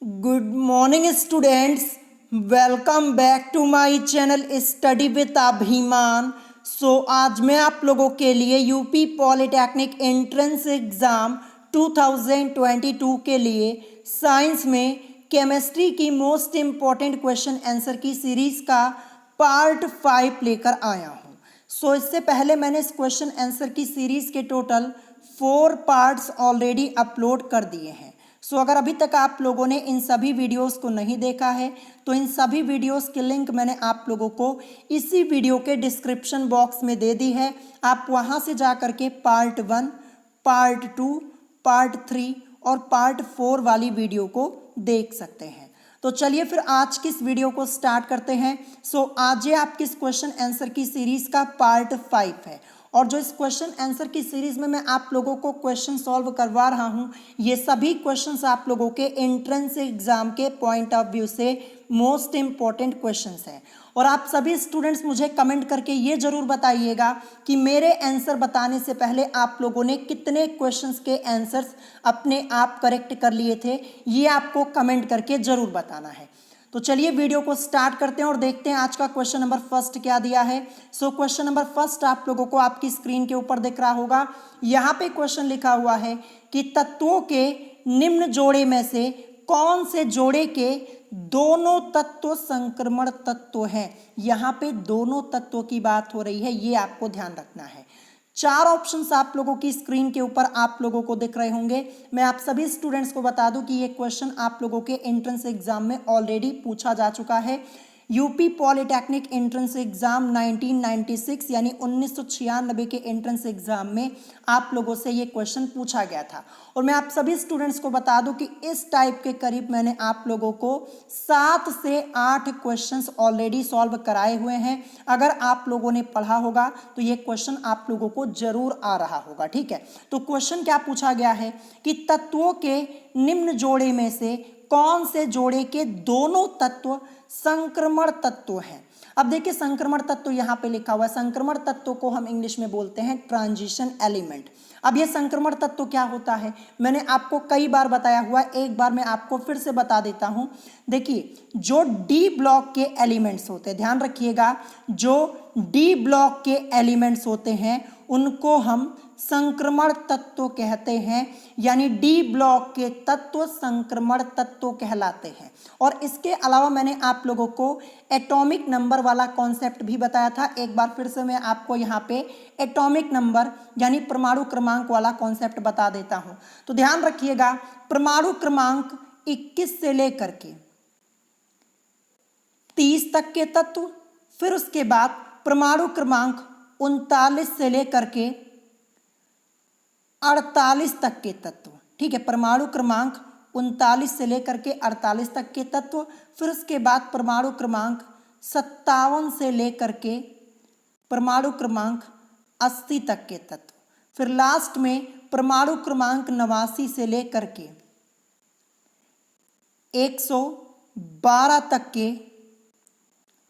Good morning students, welcome back to my channel study with Abhiman. आज मैं आप लोगों के लिए यूपी पॉलिटेक्निक एंट्रेंस एग्ज़ाम 2022 के लिए साइंस में केमिस्ट्री की मोस्ट इम्पॉर्टेंट क्वेश्चन आंसर की सीरीज़ का पार्ट 5 लेकर आया हूँ। इससे पहले मैंने इस क्वेश्चन आंसर की सीरीज़ के टोटल 4 पार्ट्स ऑलरेडी अपलोड कर दिए हैं। अगर अभी तक आप लोगों ने इन सभी वीडियोस को नहीं देखा है तो इन सभी वीडियोस के लिंक मैंने आप लोगों को इसी वीडियो के डिस्क्रिप्शन बॉक्स में दे दी है। आप वहां से जा करके पार्ट 1, पार्ट 2, पार्ट 3 और पार्ट 4 वाली वीडियो को देख सकते हैं। तो चलिए फिर आज की इस वीडियो को स्टार्ट करते हैं। आज ये आपकी इस क्वेश्चन आंसर की सीरीज का पार्ट 5 है और जो इस क्वेश्चन आंसर की सीरीज में मैं आप लोगों को क्वेश्चन सॉल्व करवा रहा हूं, ये सभी क्वेश्चंस आप लोगों के एंट्रेंस एग्जाम के पॉइंट ऑफ व्यू से मोस्ट इंपॉर्टेंट क्वेश्चंस हैं। और आप सभी स्टूडेंट्स मुझे कमेंट करके ये जरूर बताइएगा कि मेरे आंसर बताने से पहले आप लोगों ने कितने क्वेश्चंस के आंसर्स अपने आप करेक्ट कर लिए थे, ये आपको कमेंट करके जरूर बताना है। तो चलिए वीडियो को स्टार्ट करते हैं और देखते हैं आज का क्वेश्चन नंबर फर्स्ट क्या दिया है। क्वेश्चन नंबर फर्स्ट आप लोगों को आपकी स्क्रीन के ऊपर दिख रहा होगा। यहाँ पे क्वेश्चन लिखा हुआ है कि तत्वों के निम्न जोड़े में से कौन से जोड़े के दोनों तत्व संक्रमण तत्व हैं। यहाँ पे दोनों तत्वों की बात हो रही है, ये आपको ध्यान रखना है। 4 ऑप्शंस आप लोगों की स्क्रीन के ऊपर आप लोगों को दिख रहे होंगे। मैं आप सभी स्टूडेंट्स को बता दूं कि ये क्वेश्चन आप लोगों के एंट्रेंस एग्जाम में ऑलरेडी पूछा जा चुका है। यूपी पॉलिटेक्निक एंट्रेंस एग्जाम 1996 यानी 1996 के एंट्रेंस एग्जाम में आप लोगों से ये क्वेश्चन पूछा गया था। और मैं आप सभी स्टूडेंट्स को बता दूं कि इस टाइप के करीब मैंने आप लोगों को 7 से 8 क्वेश्चंस ऑलरेडी सॉल्व कराए हुए हैं। अगर आप लोगों ने पढ़ा होगा तो ये क्वेश्चन आप लोगों को जरूर आ रहा होगा। ठीक है, तो क्वेश्चन क्या पूछा गया है कि तत्वों के निम्न जोड़े में से कौन से जोड़े के दोनों तत्व संक्रमण तत्व हैं। अब देखिए संक्रमण तत्व यहाँ पे लिखा हुआ है। संक्रमण तत्व को हम इंग्लिश में बोलते हैं ट्रांजिशन एलिमेंट। अब ये संक्रमण तत्व क्या होता है मैंने आपको कई बार बताया हुआ है, एक बार मैं आपको फिर से बता देता हूं। देखिए जो डी ब्लॉक के एलिमेंट्स होते हैं, ध्यान रखिएगा, जो डी ब्लॉक के एलिमेंट्स होते हैं उनको हम संक्रमण तत्व कहते हैं, यानी डी ब्लॉक के तत्व संक्रमण तत्व कहलाते हैं। और इसके अलावा मैंने आप लोगों को एटॉमिक नंबर वाला कॉन्सेप्ट भी बताया था। एक बार फिर से मैं आपको यहाँ पे एटॉमिक नंबर यानी परमाणु क्रमांक वाला कॉन्सेप्ट बता देता हूँ। तो ध्यान रखिएगा, परमाणु क्रमांक 21 से लेकर के 30 तक के तत्व, फिर उसके बाद परमाणु क्रमांक 39 से लेकर के 48 तक के तत्व। ठीक है, परमाणु क्रमांक 39 से लेकर के 48 तक के तत्व, फिर उसके बाद परमाणु क्रमांक 57 से लेकर के परमाणु क्रमांक 80 तक के तत्व, फिर लास्ट में परमाणु क्रमांक 89 से लेकर के 112 तक के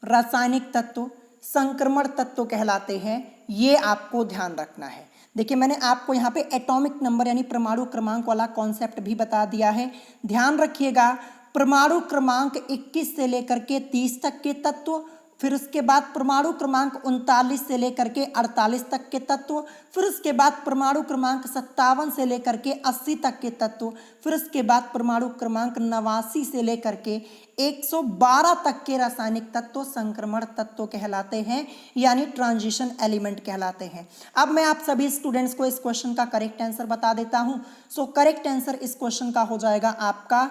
रासायनिक तत्व संक्रमण तत्व कहलाते हैं। ये आपको ध्यान रखना है। देखिए मैंने आपको यहाँ पे एटॉमिक नंबर यानी परमाणु क्रमांक वाला कॉन्सेप्ट भी बता दिया है। ध्यान रखिएगा, परमाणु क्रमांक 21 से लेकर के 30 तक के तत्व, फिर उसके बाद परमाणु क्रमांक 39 से लेकर के 48 तक के तत्व, फिर उसके बाद परमाणु क्रमांक 57 से लेकर के 80 तक के तत्व, फिर उसके बाद परमाणु क्रमांक 89 से लेकर के 112 तक के रासायनिक तत्व संक्रमण तत्व कहलाते हैं, यानी ट्रांजिशन एलिमेंट कहलाते हैं। अब मैं आप सभी स्टूडेंट्स को इस क्वेश्चन का करेक्ट आंसर बता देता हूं। करेक्ट आंसर इस क्वेश्चन का हो जाएगा आपका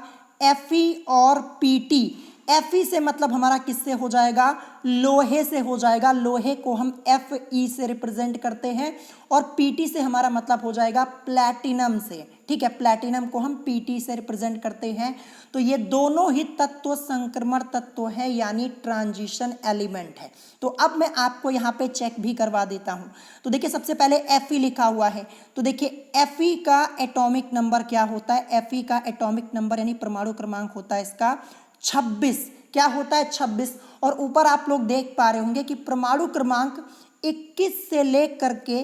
Fe और Pt। Fe से मतलब हमारा किससे हो जाएगा, लोहे से हो जाएगा। लोहे को हम Fe से रिप्रेजेंट करते हैं और Pt से हमारा मतलब हो जाएगा प्लैटिनम से। ठीक है, प्लैटिनम को हम Pt से रिप्रेजेंट करते हैं। तो ये दोनों ही तत्व संक्रमण तत्व है, यानी ट्रांजिशन एलिमेंट है। तो अब मैं आपको यहाँ पे चेक भी करवा देता हूँ। तो देखिए सबसे पहले Fe लिखा हुआ है, तो देखिए Fe का एटॉमिक नंबर क्या होता है। Fe का एटॉमिक नंबर यानी परमाणु क्रमांक होता है इसका 26। क्या होता है, 26। और ऊपर आप लोग देख पा रहे होंगे कि परमाणु क्रमांक 21 से लेकर के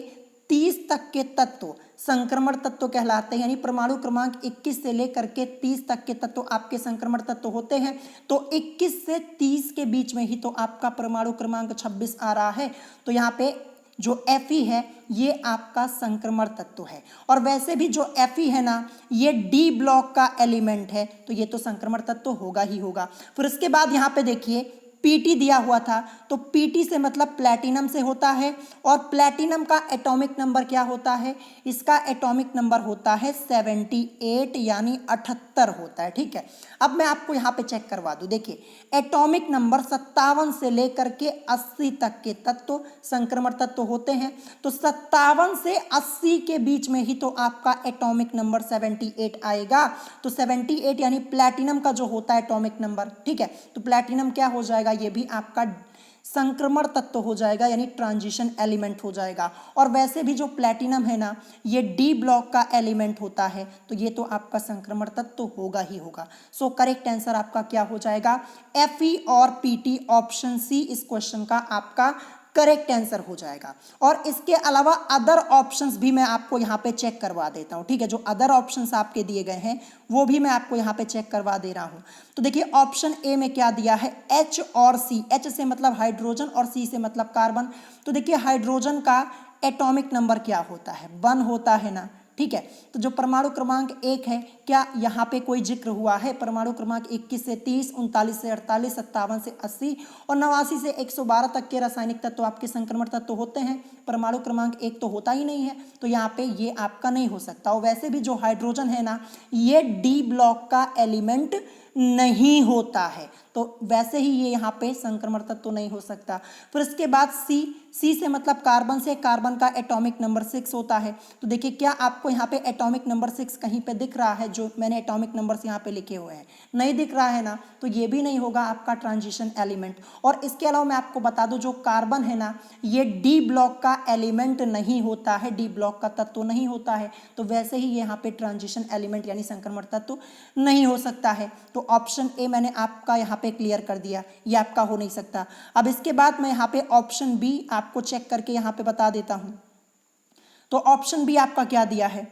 30 तक के तत्व संक्रमण तत्व कहलाते हैं, यानी परमाणु क्रमांक 21 से लेकर के 30 तक के तत्व आपके संक्रमण तत्व होते हैं। तो 21 से 30 के बीच में ही तो आपका परमाणु क्रमांक 26 आ रहा है। तो यहाँ पे जो Fe है ये आपका संक्रमण तत्व है। और वैसे भी जो Fe है ना, ये डी ब्लॉक का एलिमेंट है, तो ये तो संक्रमण तत्व होगा ही होगा। फिर इसके बाद यहाँ पे देखिए Pt दिया हुआ था, तो Pt से मतलब प्लैटिनम से होता है, और प्लैटिनम का एटॉमिक नंबर क्या होता है, इसका एटॉमिक नंबर होता है 78 यानी 78 होता है। ठीक है, अब मैं आपको यहाँ पे चेक करवा दूँ। देखिए एटॉमिक नंबर 57 से लेकर के 80 तक के तत्व संक्रमण तत्व होते हैं। तो 57 से 80 के बीच में ही तो आपका एटॉमिक नंबर 78 आएगा। तो 78 यानी प्लैटिनम का जो होता है एटॉमिक नंबर, ठीक है, तो प्लैटिनम क्या हो जाएगा, ये भी आपका संक्रमण तत्व हो जाएगा, यानी ट्रांजिशन एलिमेंट हो जाएगा। और वैसे भी जो प्लैटिनम है ना, ये डी ब्लॉक का एलिमेंट होता है, तो ये तो आपका संक्रमण तत्व होगा ही होगा। सो करेक्ट आंसर आपका क्या हो जाएगा, Fe और Pt, ऑप्शन सी इस क्वेश्चन का आपका करेक्ट आंसर हो जाएगा। और इसके अलावा अदर ऑप्शंस भी मैं आपको यहाँ पे चेक करवा देता हूँ। ठीक है, जो अदर ऑप्शंस आपके दिए गए हैं वो भी मैं आपको यहाँ पे चेक करवा दे रहा हूँ। तो देखिए ऑप्शन ए में क्या दिया है, H और C, H से मतलब हाइड्रोजन और C से मतलब कार्बन। तो देखिए हाइड्रोजन का एटॉमिक नंबर क्या होता है, 1 होता है ना। ठीक है, तो जो परमाणु क्रमांक 1 है, क्या यहाँ पे कोई जिक्र हुआ है, परमाणु क्रमांक 21 से 30, 39 से 48, 57 से 80 और 89 से 112 तक के रासायनिक तत्व आपके संक्रमण तत्व होते हैं। परमाणु क्रमांक 1 तो होता ही नहीं है, तो यहाँ पे ये आपका नहीं हो सकता। और वैसे भी जो हाइड्रोजन है ना, ये डी ब्लॉक का एलिमेंट नहीं होता है, तो वैसे ही ये यहाँ पे संक्रमण तत्व नहीं हो सकता। फिर इसके बाद सी से मतलब कार्बन से, कार्बन का एटॉमिक नंबर 6 होता है। तो देखिए क्या आपको यहाँ पे एटॉमिक नंबर 6 कहीं पे दिख रहा है, जो मैंने एटॉमिक नंबर्स यहाँ पे लिखे हुए हैं, नहीं दिख रहा है ना, तो ये भी नहीं होगा आपका ट्रांजिशन एलिमेंट। और इसके अलावा मैं आपको बता दूं, जो कार्बन है ना, ये डी ब्लॉक का एलिमेंट नहीं होता है, डी ब्लॉक का तत्व नहीं होता है, तो वैसे ही यहाँ पे ट्रांजिशन एलिमेंट यानी संक्रमण तत्व नहीं हो सकता है। तो ऑप्शन ए मैंने आपका यहाँ पे क्लियर कर दिया, ये आपका हो नहीं सकता। अब इसके बाद मैं यहाँ पे ऑप्शन बी आपको चेक करके यहाँ पे बता देता हूँ। तो ऑप्शन बी आपका क्या दिया है,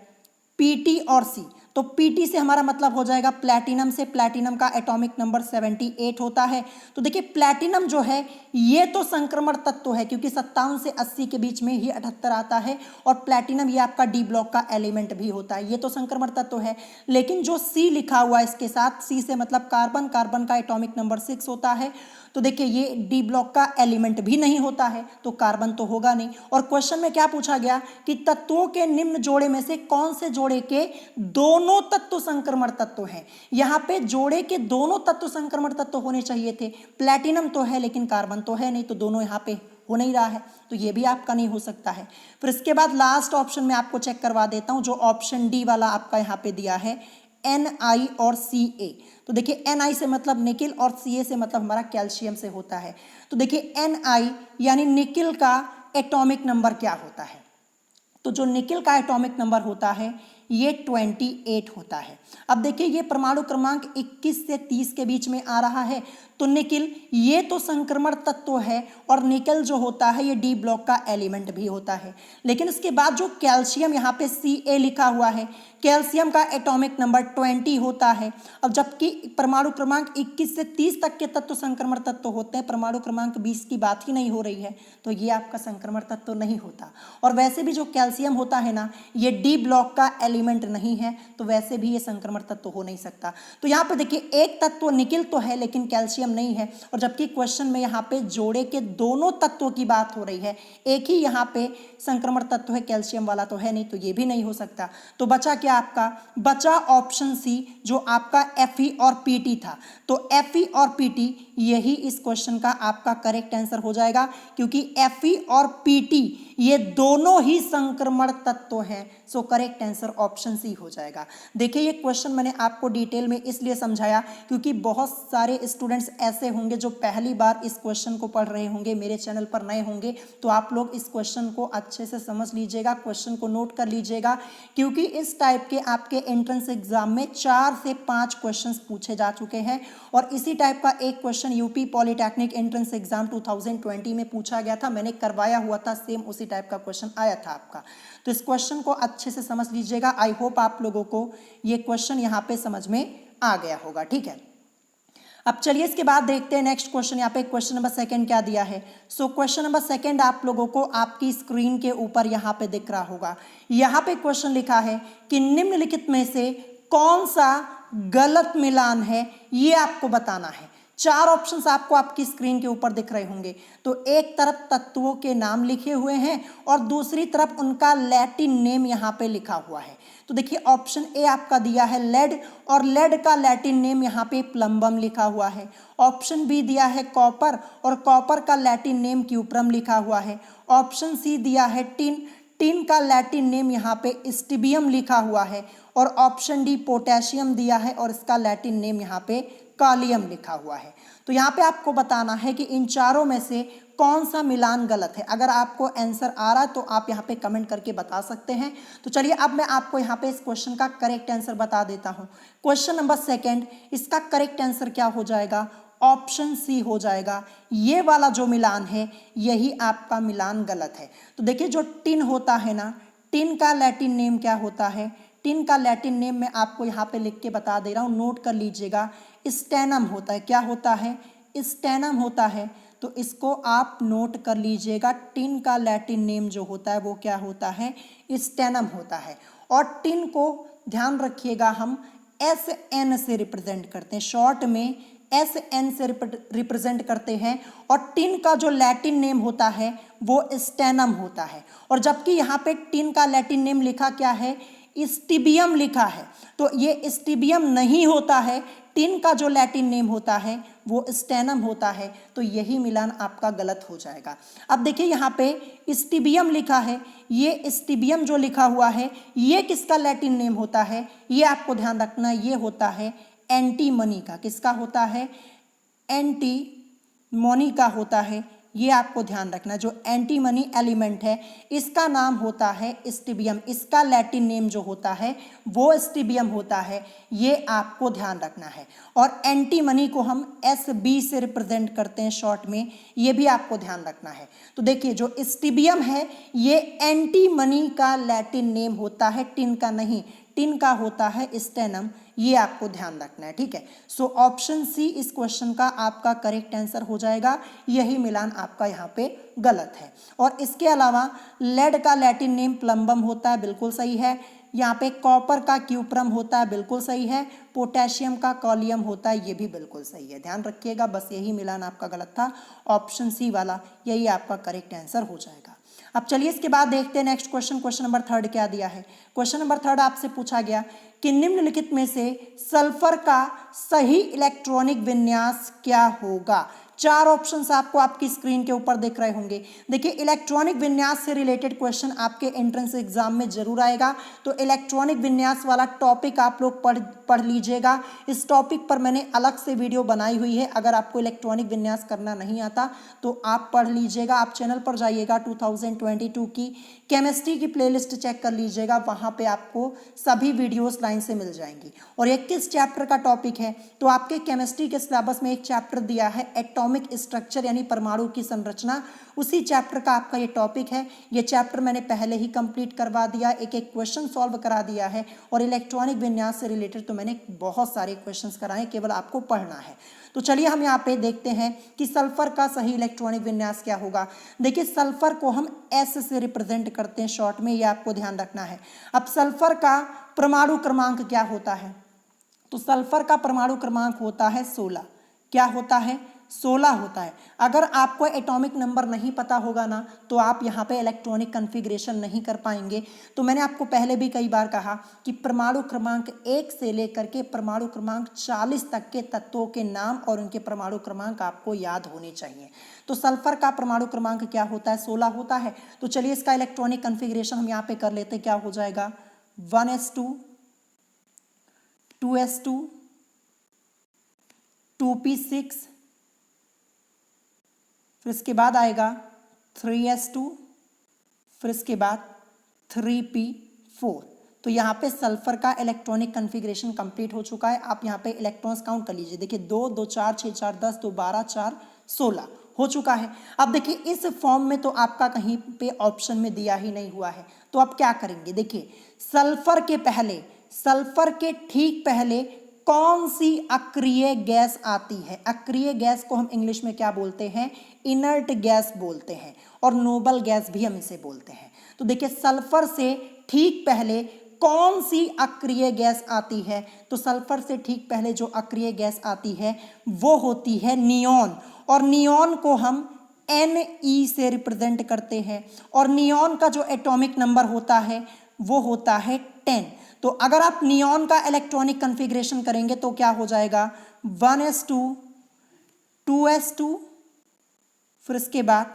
Pt और C। तो Pt से हमारा मतलब हो जाएगा प्लैटिनम से, प्लैटिनम का एटॉमिक नंबर 78 होता है। तो देखिए प्लैटिनम जो है ये तो संक्रमण तत्व है, क्योंकि 57 से 80 के बीच में ही 78 आता है, और प्लैटिनम ये आपका डी ब्लॉक का एलिमेंट भी होता है, ये तो संक्रमण तत्व है। लेकिन जो C लिखा हुआ है इसके साथ, C से मतलब कार्बन, कार्बन का एटॉमिक नंबर 6 होता है, तो देखिए ये डी ब्लॉक का एलिमेंट भी नहीं होता है, तो कार्बन तो होगा नहीं। और क्वेश्चन में क्या पूछा गया कि तत्वों के निम्न जोड़े में से कौन से जोड़े के दोनों तत्व संक्रमण तत्व हैं। यहाँ पे जोड़े के दोनों तत्व संक्रमण तत्व होने चाहिए थे, प्लैटिनम तो है लेकिन कार्बन तो है नहीं, तो दोनों यहाँ पे हो नहीं रहा है, तो ये भी आपका नहीं हो सकता है। फिर इसके बाद लास्ट ऑप्शन में आपको चेक करवा देता हूँ, जो ऑप्शन डी वाला आपका यहाँ पे दिया है Ni और Ca। तो देखिए Ni से मतलब निकिल और Ca से मतलब हमारा कैल्शियम से होता है। तो देखिए Ni यानी निकिल का एटॉमिक नंबर क्या होता है, तो जो निकिल का एटॉमिक नंबर होता है ये 28 होता है। अब देखिए ये परमाणु क्रमांक 21 से 30 के बीच में आ रहा है, तो निकिल ये तो संक्रमण तत्व है, और निकिल जो होता है ये डी ब्लॉक का एलिमेंट भी होता है। लेकिन इसके बाद जो कैल्शियम यहाँ पे Ca लिखा हुआ है, कैल्शियम का एटॉमिक नंबर 20 होता है। अब जबकि परमाणु क्रमांक 21 से 30 तक के तत्व संक्रमण तत्व होते हैं, परमाणु क्रमांक 20 की बात ही नहीं हो रही है, तो ये आपका संक्रमण तत्व नहीं होता। और वैसे भी जो कैल्शियम होता है ना, ये डी ब्लॉक का एलिमेंट नहीं है, तो वैसे भी ये संक्रमण तत्व हो नहीं सकता। तो यहाँ पे देखिए एक तत्व निकिल तो है लेकिन कैल्शियम नहीं है, और जबकि क्वेश्चन में यहाँ पे जोड़े के दोनों तत्वों की बात हो रही है, एक ही यहाँ पे संक्रमण तत्व है, कैल्शियम वाला तो है नहीं, तो ये भी नहीं हो सकता। तो बचा क्या आपका, बचा ऑप्शन सी जो आपका Fe और Pt था। तो Fe और Pt यही इस क्वेश्चन का आपका करेक्ट आंसर हो जाएगा, क्योंकि Fe और Pt ये दोनों ही संक्रमण तत्व हैं। So correct answer option C हो जाएगा। देखिए ये क्वेश्चन मैंने आपको डिटेल में इसलिए समझाया क्योंकि बहुत सारे स्टूडेंट्स ऐसे होंगे जो पहली बार इस क्वेश्चन को पढ़ रहे होंगे, मेरे चैनल पर नए होंगे, तो आप लोग इस क्वेश्चन को अच्छे से समझ लीजिएगा, क्वेश्चन को नोट कर लीजिएगा, क्योंकि इस टाइप के आपके एंट्रेंस एग्जाम में 4 से 5 क्वेश्चंस पूछे जा चुके हैं, और इसी टाइप का एक question question UP polytechnic entrance exam 2020 में पूछा गया था, मैंने करवाया हुआ था, सेम उसी टाइप का क्वेश्चन आया था आपका। तो इस क्वेश्चन को अच्छे से समझ लीजिएगा। आई होप आप लोगों को ये क्वेश्चन यहाँ पे समझ में आ गया होगा, ठीक है। अब चलिए इसके बाद देखते हैं नेक्स्ट क्वेश्चन। यहाँ पे क्वेश्चन नंबर सेकंड क्या दिया है। सो क्वेश्चन नंबर सेकंड आप लोगों को आपकी स्क्रीन के ऊपर यहाँ पे दिख रहा होगा। यहाँ पे क्वेश्चन लिखा है कि निम्नलिखित में से कौन सा गलत मिलान है, ये आपको बताना है। चार ऑप्शंस आपको आपकी स्क्रीन के ऊपर दिख रहे होंगे। तो एक तरफ तत्वों के नाम लिखे हुए हैं और दूसरी तरफ उनका लैटिन नेम यहाँ पे लिखा हुआ है। तो देखिए ऑप्शन ए आपका दिया है लेड, और लेड का लैटिन नेम यहाँ पे प्लम्बम लिखा हुआ है। ऑप्शन बी दिया है कॉपर, और कॉपर का लैटिन नेम क्यूप्रम लिखा हुआ है। ऑप्शन सी दिया है टिन, टिन का लैटिन नेम यहाँ पे स्टिबियम लिखा हुआ है। और ऑप्शन डी पोटेशियम दिया है और इसका लैटिन नेम यहाँ पे कालियम लिखा हुआ है। तो यहाँ पे आपको बताना है कि इन चारों में से कौन सा मिलान गलत है। अगर आपको आंसर आ रहा है तो आप यहाँ पे कमेंट करके बता सकते हैं। तो चलिए अब मैं आपको यहाँ पे इस क्वेश्चन का करेक्ट आंसर बता देता हूँ। क्वेश्चन नंबर सेकंड, इसका करेक्ट आंसर क्या हो जाएगा, ऑप्शन सी हो जाएगा। ये वाला जो मिलान है यही आपका मिलान गलत है। तो देखिए जो टिन होता है ना, टिन का लैटिन नेम क्या होता है, टिन का लैटिन नेम मैं आपको यहाँ पे लिख के बता दे रहा हूँ, नोट कर लीजिएगा। स्टेनम होता है। क्या होता है, स्टेनम होता है। तो इसको आप नोट कर लीजिएगा। टिन का लैटिन नेम जो होता है वो क्या होता है, स्टेनम होता है। और टिन को ध्यान रखिएगा हम SN से रिप्रेजेंट करते हैं, शॉर्ट में SN से रिप्रेजेंट करते हैं। और टिन का जो लैटिन नेम होता है वो स्टेनम होता है। और जबकि यहाँ पे टिन का लैटिन नेम लिखा क्या है, स्टिबियम लिखा है। तो ये स्टिबियम नहीं होता है, टिन का जो लैटिन नेम होता है वो स्टेनम होता है। तो यही मिलान आपका गलत हो जाएगा। अब देखिए यहाँ पे स्टिबियम लिखा है, ये स्टिबियम जो लिखा हुआ है ये किसका लैटिन नेम होता है, ये आपको ध्यान रखना, ये होता है एंटीमनी का। किसका होता है, एंटीमनी का होता है। ये आपको ध्यान रखना, जो एंटीमनी एलिमेंट है इसका नाम होता है स्टिबियम, इसका लैटिन नेम जो होता है वो स्टिबियम होता है। ये आपको ध्यान रखना है। और एंटीमनी को हम SB से रिप्रेजेंट करते हैं शॉर्ट में, ये भी आपको ध्यान रखना है। तो देखिए जो स्टिबियम है ये एंटीमनी का लैटिन नेम होता है, टिन का नहीं। टिन का होता है स्टेनम, ये आपको ध्यान रखना है, ठीक है। सो ऑप्शन सी इस क्वेश्चन का आपका करेक्ट आंसर हो जाएगा। यही मिलान आपका यहाँ पे गलत है। और इसके अलावा लेड का लैटिन नेम प्लम्बम होता है, बिल्कुल सही है। यहाँ पे कॉपर का क्यूप्रम होता है, बिल्कुल सही है। पोटेशियम का कॉलियम होता है, ये भी बिल्कुल सही है। ध्यान रखिएगा, बस यही मिलान आपका गलत था। ऑप्शन सी वाला यही आपका करेक्ट आंसर हो जाएगा। अब चलिए इसके बाद देखते हैं next question. Question number third क्या दिया है। क्वेश्चन नंबर थर्ड आपसे पूछा गया कि निम्नलिखित में से सल्फर का सही इलेक्ट्रॉनिक विन्यास क्या होगा। चार ऑप्शंस आपको आपकी स्क्रीन के ऊपर दिख रहे होंगे। देखिए इलेक्ट्रॉनिक विन्यास से रिलेटेड क्वेश्चन आपके एंट्रेंस एग्जाम में जरूर आएगा। तो इलेक्ट्रॉनिक विन्यास वाला टॉपिक आप लोग पढ़ लीजिएगा। इस टॉपिक पर मैंने अलग से वीडियो बनाई हुई है। अगर आपको इलेक्ट्रॉनिक विन्यास करना नहीं आता तो आप पढ़ लीजिएगा। आप चैनल पर जाइएगा, 2022 की केमिस्ट्री की प्लेलिस्ट चेक कर लीजिएगा, वहाँ पे आपको सभी वीडियोस लाइन से मिल जाएंगी। और ये किस चैप्टर का टॉपिक है, तो आपके केमिस्ट्री के सिलेबस में एक चैप्टर दिया है एटॉमिक स्ट्रक्चर यानी परमाणु की संरचना, उसी चैप्टर का आपका ये टॉपिक है। ये चैप्टर मैंने पहले ही कंप्लीट करवा दिया, एक एक क्वेश्चन सॉल्व करा दिया है। और इलेक्ट्रॉनिक विन्यास से रिलेटेड तो मैंने बहुत सारे क्वेश्चंस कराए, केवल आपको पढ़ना है। तो चलिए हम यहाँ पे देखते हैं कि सल्फर का सही इलेक्ट्रॉनिक विन्यास क्या होगा। देखिए सल्फर को हम S से रिप्रेजेंट करते हैं शॉर्ट में, ये आपको ध्यान रखना है। अब सल्फर का परमाणु क्रमांक क्या होता है, तो सल्फर का परमाणु क्रमांक होता है 16। क्या होता है, 16 होता है। अगर आपको एटॉमिक नंबर नहीं पता होगा ना तो आप यहाँ पे इलेक्ट्रॉनिक कन्फिग्रेशन नहीं कर पाएंगे। तो मैंने आपको पहले भी कई बार कहा कि परमाणु क्रमांक 1 से लेकर के परमाणु क्रमांक 40 तक के तत्वों के नाम और उनके परमाणु क्रमांक आपको याद होने चाहिए। तो सल्फर का परमाणु क्रमांक क्या होता है, 16 होता है। तो चलिए इसका इलेक्ट्रॉनिक कन्फिग्रेशन हम यहाँ पे कर लेते हैं। क्या हो जाएगा, 1s2 2s2 2p6, फिर इसके बाद आएगा 3s2, फिर इसके बाद 3p4। तो यहाँ पे सल्फर का इलेक्ट्रॉनिक कन्फिग्रेशन कंप्लीट हो चुका है। आप यहाँ पे इलेक्ट्रॉन्स काउंट कर लीजिए, देखिए 2 2 4 6 4 10 2 12 4 16 हो चुका है। अब देखिए इस फॉर्म में तो आपका कहीं पे ऑप्शन में दिया ही नहीं हुआ है, तो आप क्या करेंगे, देखिए सल्फर के ठीक पहले कौन सी अक्रिय गैस आती है। अक्रिय गैस को हम इंग्लिश में क्या बोलते हैं, इनर्ट गैस बोलते हैं, और नोबल गैस भी हम इसे बोलते हैं। तो देखिए सल्फर से ठीक पहले कौन सी अक्रिय गैस आती है, तो सल्फर से ठीक पहले जो अक्रिय गैस आती है वो होती है नियॉन, और नियॉन को हम Ne से रिप्रेजेंट करते हैं, और नियॉन का जो एटॉमिक नंबर होता है वो होता है 10। तो अगर आप नियॉन का इलेक्ट्रॉनिक कन्फिग्रेशन करेंगे तो क्या हो जाएगा, 1s2 2s2 फिर इसके बाद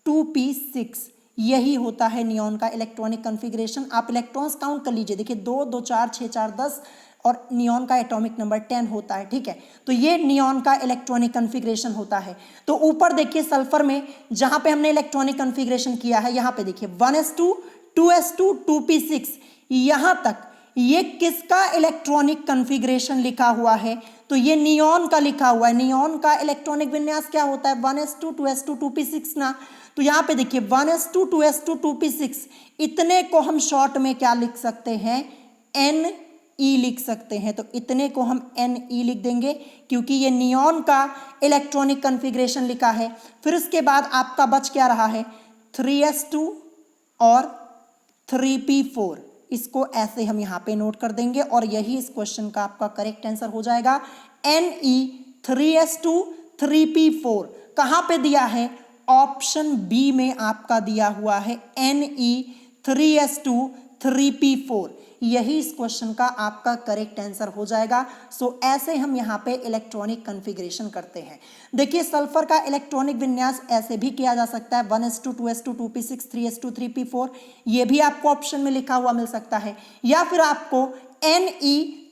2p6, यही होता है नियॉन का इलेक्ट्रॉनिक कन्फिग्रेशन। आप इलेक्ट्रॉन्स काउंट कर लीजिए, देखिए 2 2 4 6 4 10, और नियॉन का एटॉमिक नंबर 10 होता है, ठीक है। तो ये नियॉन का इलेक्ट्रॉनिक कन्फिग्रेशन होता है। तो ऊपर देखिए सल्फर में जहां पे हमने इलेक्ट्रॉनिक कन्फिग्रेशन किया है, यहां पे देखिए 1s2 2s2 2p6, यहां तक ये किसका इलेक्ट्रॉनिक कन्फिग्रेशन लिखा हुआ है, तो ये नियॉन का लिखा हुआ है। नियॉन का इलेक्ट्रॉनिक विन्यास क्या होता है, 1s2 2s2 2p6 ना। तो यहाँ पे देखिए 1s2 2s2 2p6, इतने को हम शॉर्ट में क्या लिख सकते हैं, Ne लिख सकते हैं। तो इतने को हम Ne लिख देंगे क्योंकि ये नियॉन का इलेक्ट्रॉनिक कन्फिग्रेशन लिखा है। फिर इसके बाद आपका बच क्या रहा है, 3s2 और 3p4, इसको ऐसे हम यहाँ पे नोट कर देंगे, और यही इस क्वेश्चन का आपका करेक्ट आंसर हो जाएगा। Ne 3s2 3p4 कहाँ पे दिया है, ऑप्शन बी में आपका दिया हुआ है Ne 3s2 3p4, यही इस क्वेश्चन का आपका करेक्ट आंसर हो जाएगा। सो ऐसे हम यहाँ पे इलेक्ट्रॉनिक कन्फिग्रेशन करते हैं। देखिए सल्फर का इलेक्ट्रॉनिक विन्यास ऐसे भी किया जा सकता है, 1s2 2s2 2p6 3s2 3p4, ये भी आपको ऑप्शन में लिखा हुआ मिल सकता है, या फिर आपको Ne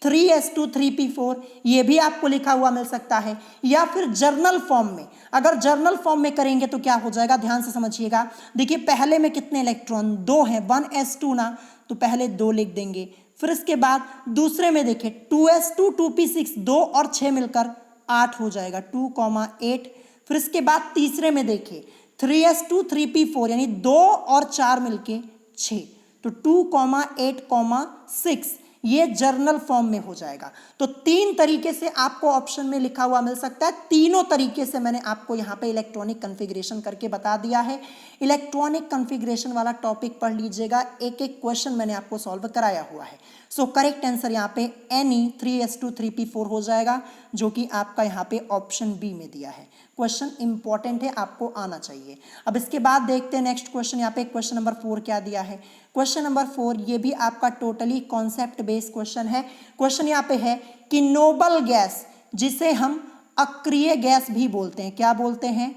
3s2 3p4 ये भी आपको लिखा हुआ मिल सकता है, या फिर जर्नल फॉर्म में। अगर जर्नल फॉर्म में करेंगे तो क्या हो जाएगा, ध्यान से समझिएगा। देखिए पहले में कितने इलेक्ट्रॉन, 2 हैं, 1s2 ना, तो पहले 2 लिख देंगे। फिर इसके बाद दूसरे में देखिए 2s2 2p6, 2 और 6 मिलकर 8 हो जाएगा, 2,8। फिर इसके बाद तीसरे में देखिए 3s2 3p4, यानी 2 और 4 मिलके 6, तो 2,8,6, ये जर्नल फॉर्म में हो जाएगा। तो 3 तरीके से आपको ऑप्शन में लिखा हुआ मिल सकता है। तीनों तरीके से मैंने आपको यहाँ पे इलेक्ट्रॉनिक कन्फिग्रेशन करके बता दिया है। इलेक्ट्रॉनिक कन्फिग्रेशन वाला टॉपिक पढ़ लीजिएगा, एक एक क्वेश्चन मैंने आपको सॉल्व कराया हुआ है। सो करेक्ट आंसर यहाँ पे Ne 3s2 3p4 हो जाएगा, जो कि आपका यहाँ पे ऑप्शन बी में दिया है। क्वेश्चन इंपॉर्टेंट है, आपको आना चाहिए। अब इसके बाद देखते हैं नेक्स्ट क्वेश्चन, यहाँ पे क्वेश्चन नंबर 4 क्या दिया है। क्वेश्चन नंबर 4 ये भी आपका टोटली कॉन्सेप्ट बेस्ड क्वेश्चन है। क्वेश्चन यहाँ पे है कि नोबल गैस, जिसे हम अक्रिय गैस भी बोलते हैं, क्या बोलते हैं,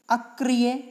अक्रिय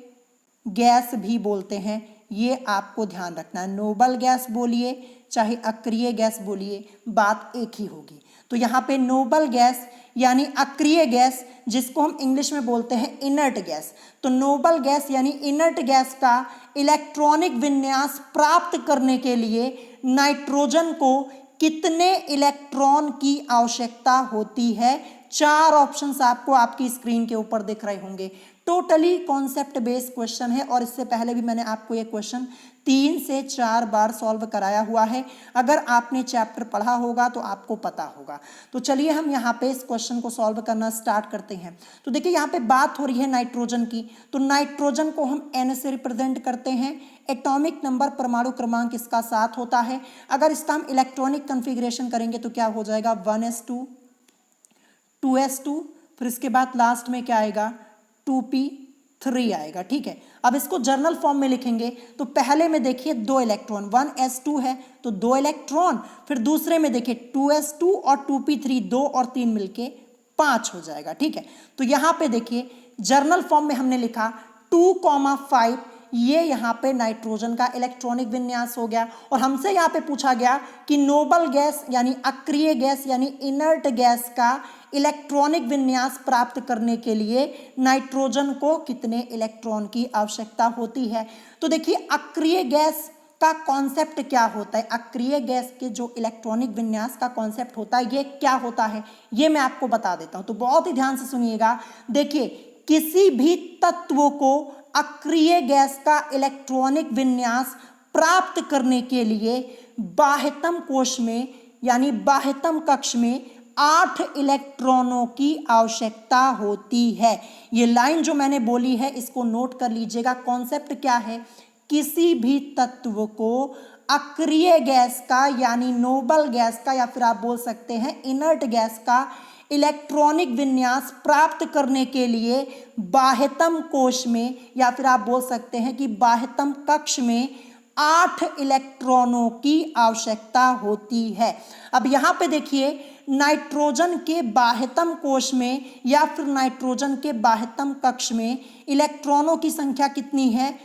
गैस भी बोलते हैं, ये आपको ध्यान रखना है। नोबल गैस बोलिए चाहे अक्रिय गैस बोलिए, बात एक ही होगी। तो यहाँ पे नोबल गैस यानी अक्रिय गैस, जिसको हम इंग्लिश में बोलते हैं इनर्ट गैस। तो नोबल गैस यानी इनर्ट गैस का इलेक्ट्रॉनिक विन्यास प्राप्त करने के लिए नाइट्रोजन को कितने इलेक्ट्रॉन की आवश्यकता होती है। 4 ऑप्शंस आपको आपकी स्क्रीन के ऊपर दिख रहे होंगे। टोटली कॉन्सेप्ट बेस्ड क्वेश्चन है, और इससे पहले भी मैंने आपको ये क्वेश्चन 3 से 4 बार सॉल्व कराया हुआ है। अगर आपने चैप्टर पढ़ा होगा तो आपको पता होगा। तो चलिए हम यहाँ पे इस क्वेश्चन को सॉल्व करना स्टार्ट करते हैं। तो देखिए यहाँ पे बात हो रही है नाइट्रोजन की, तो नाइट्रोजन को हम N से रिप्रेजेंट करते हैं। एटॉमिक नंबर परमाणु क्रमांक इसका 7 होता है। अगर इसका हम इलेक्ट्रॉनिक कन्फिग्रेशन करेंगे तो क्या हो जाएगा, 1s2 2s2, फिर इसके बाद लास्ट में क्या आएगा, 2p3 आएगा, ठीक है। अब इसको जर्नल फॉर्म में लिखेंगे तो पहले में देखिए 2 इलेक्ट्रॉन, 1s2 है तो 2 इलेक्ट्रॉन, फिर दूसरे में देखिए 2s2 और 2p3, 2 और 3 मिलके 5 हो जाएगा, ठीक है। तो यहाँ पे देखिए जर्नल फॉर्म में हमने लिखा 2,5, ये यहाँ पे नाइट्रोजन का इलेक्ट्रॉनिक विन्यास हो गया। और हमसे यहाँ पे पूछा गया कि नोबल गैस यानी अक्रिय गैस यानी इनर्ट गैस का इलेक्ट्रॉनिक विन्यास प्राप्त करने के लिए नाइट्रोजन को कितने इलेक्ट्रॉन की आवश्यकता होती है। तो देखिए अक्रिय गैस का कॉन्सेप्ट क्या होता है, अक्रिय गैस के जो इलेक्ट्रॉनिक विन्यास का कॉन्सेप्ट होता है ये क्या होता है, ये मैं आपको बता देता हूं। तो बहुत ही ध्यान से सुनिएगा। देखिए, किसी भी तत्व को अक्रिय गैस का इलेक्ट्रॉनिक विन्यास प्राप्त करने के लिए बाह्यतम कोश में यानी बाह्यतम कक्ष में 8 इलेक्ट्रॉनों की आवश्यकता होती है। ये लाइन जो मैंने बोली है इसको नोट कर लीजिएगा। कॉन्सेप्ट क्या है, किसी भी तत्व को अक्रिय गैस का यानी नोबल गैस का या फिर आप बोल सकते हैं इनर्ट गैस का इलेक्ट्रॉनिक विन्यास प्राप्त करने के लिए बाह्यतम कोश में या फिर आप बोल सकते हैं कि बाह्यतम कक्ष में 8 इलेक्ट्रॉनों की आवश्यकता होती है। अब यहां पे देखिए, नाइट्रोजन के बाह्यतम कोश में या फिर नाइट्रोजन के बाह्यतम कक्ष में इलेक्ट्रॉनों की संख्या कितनी है,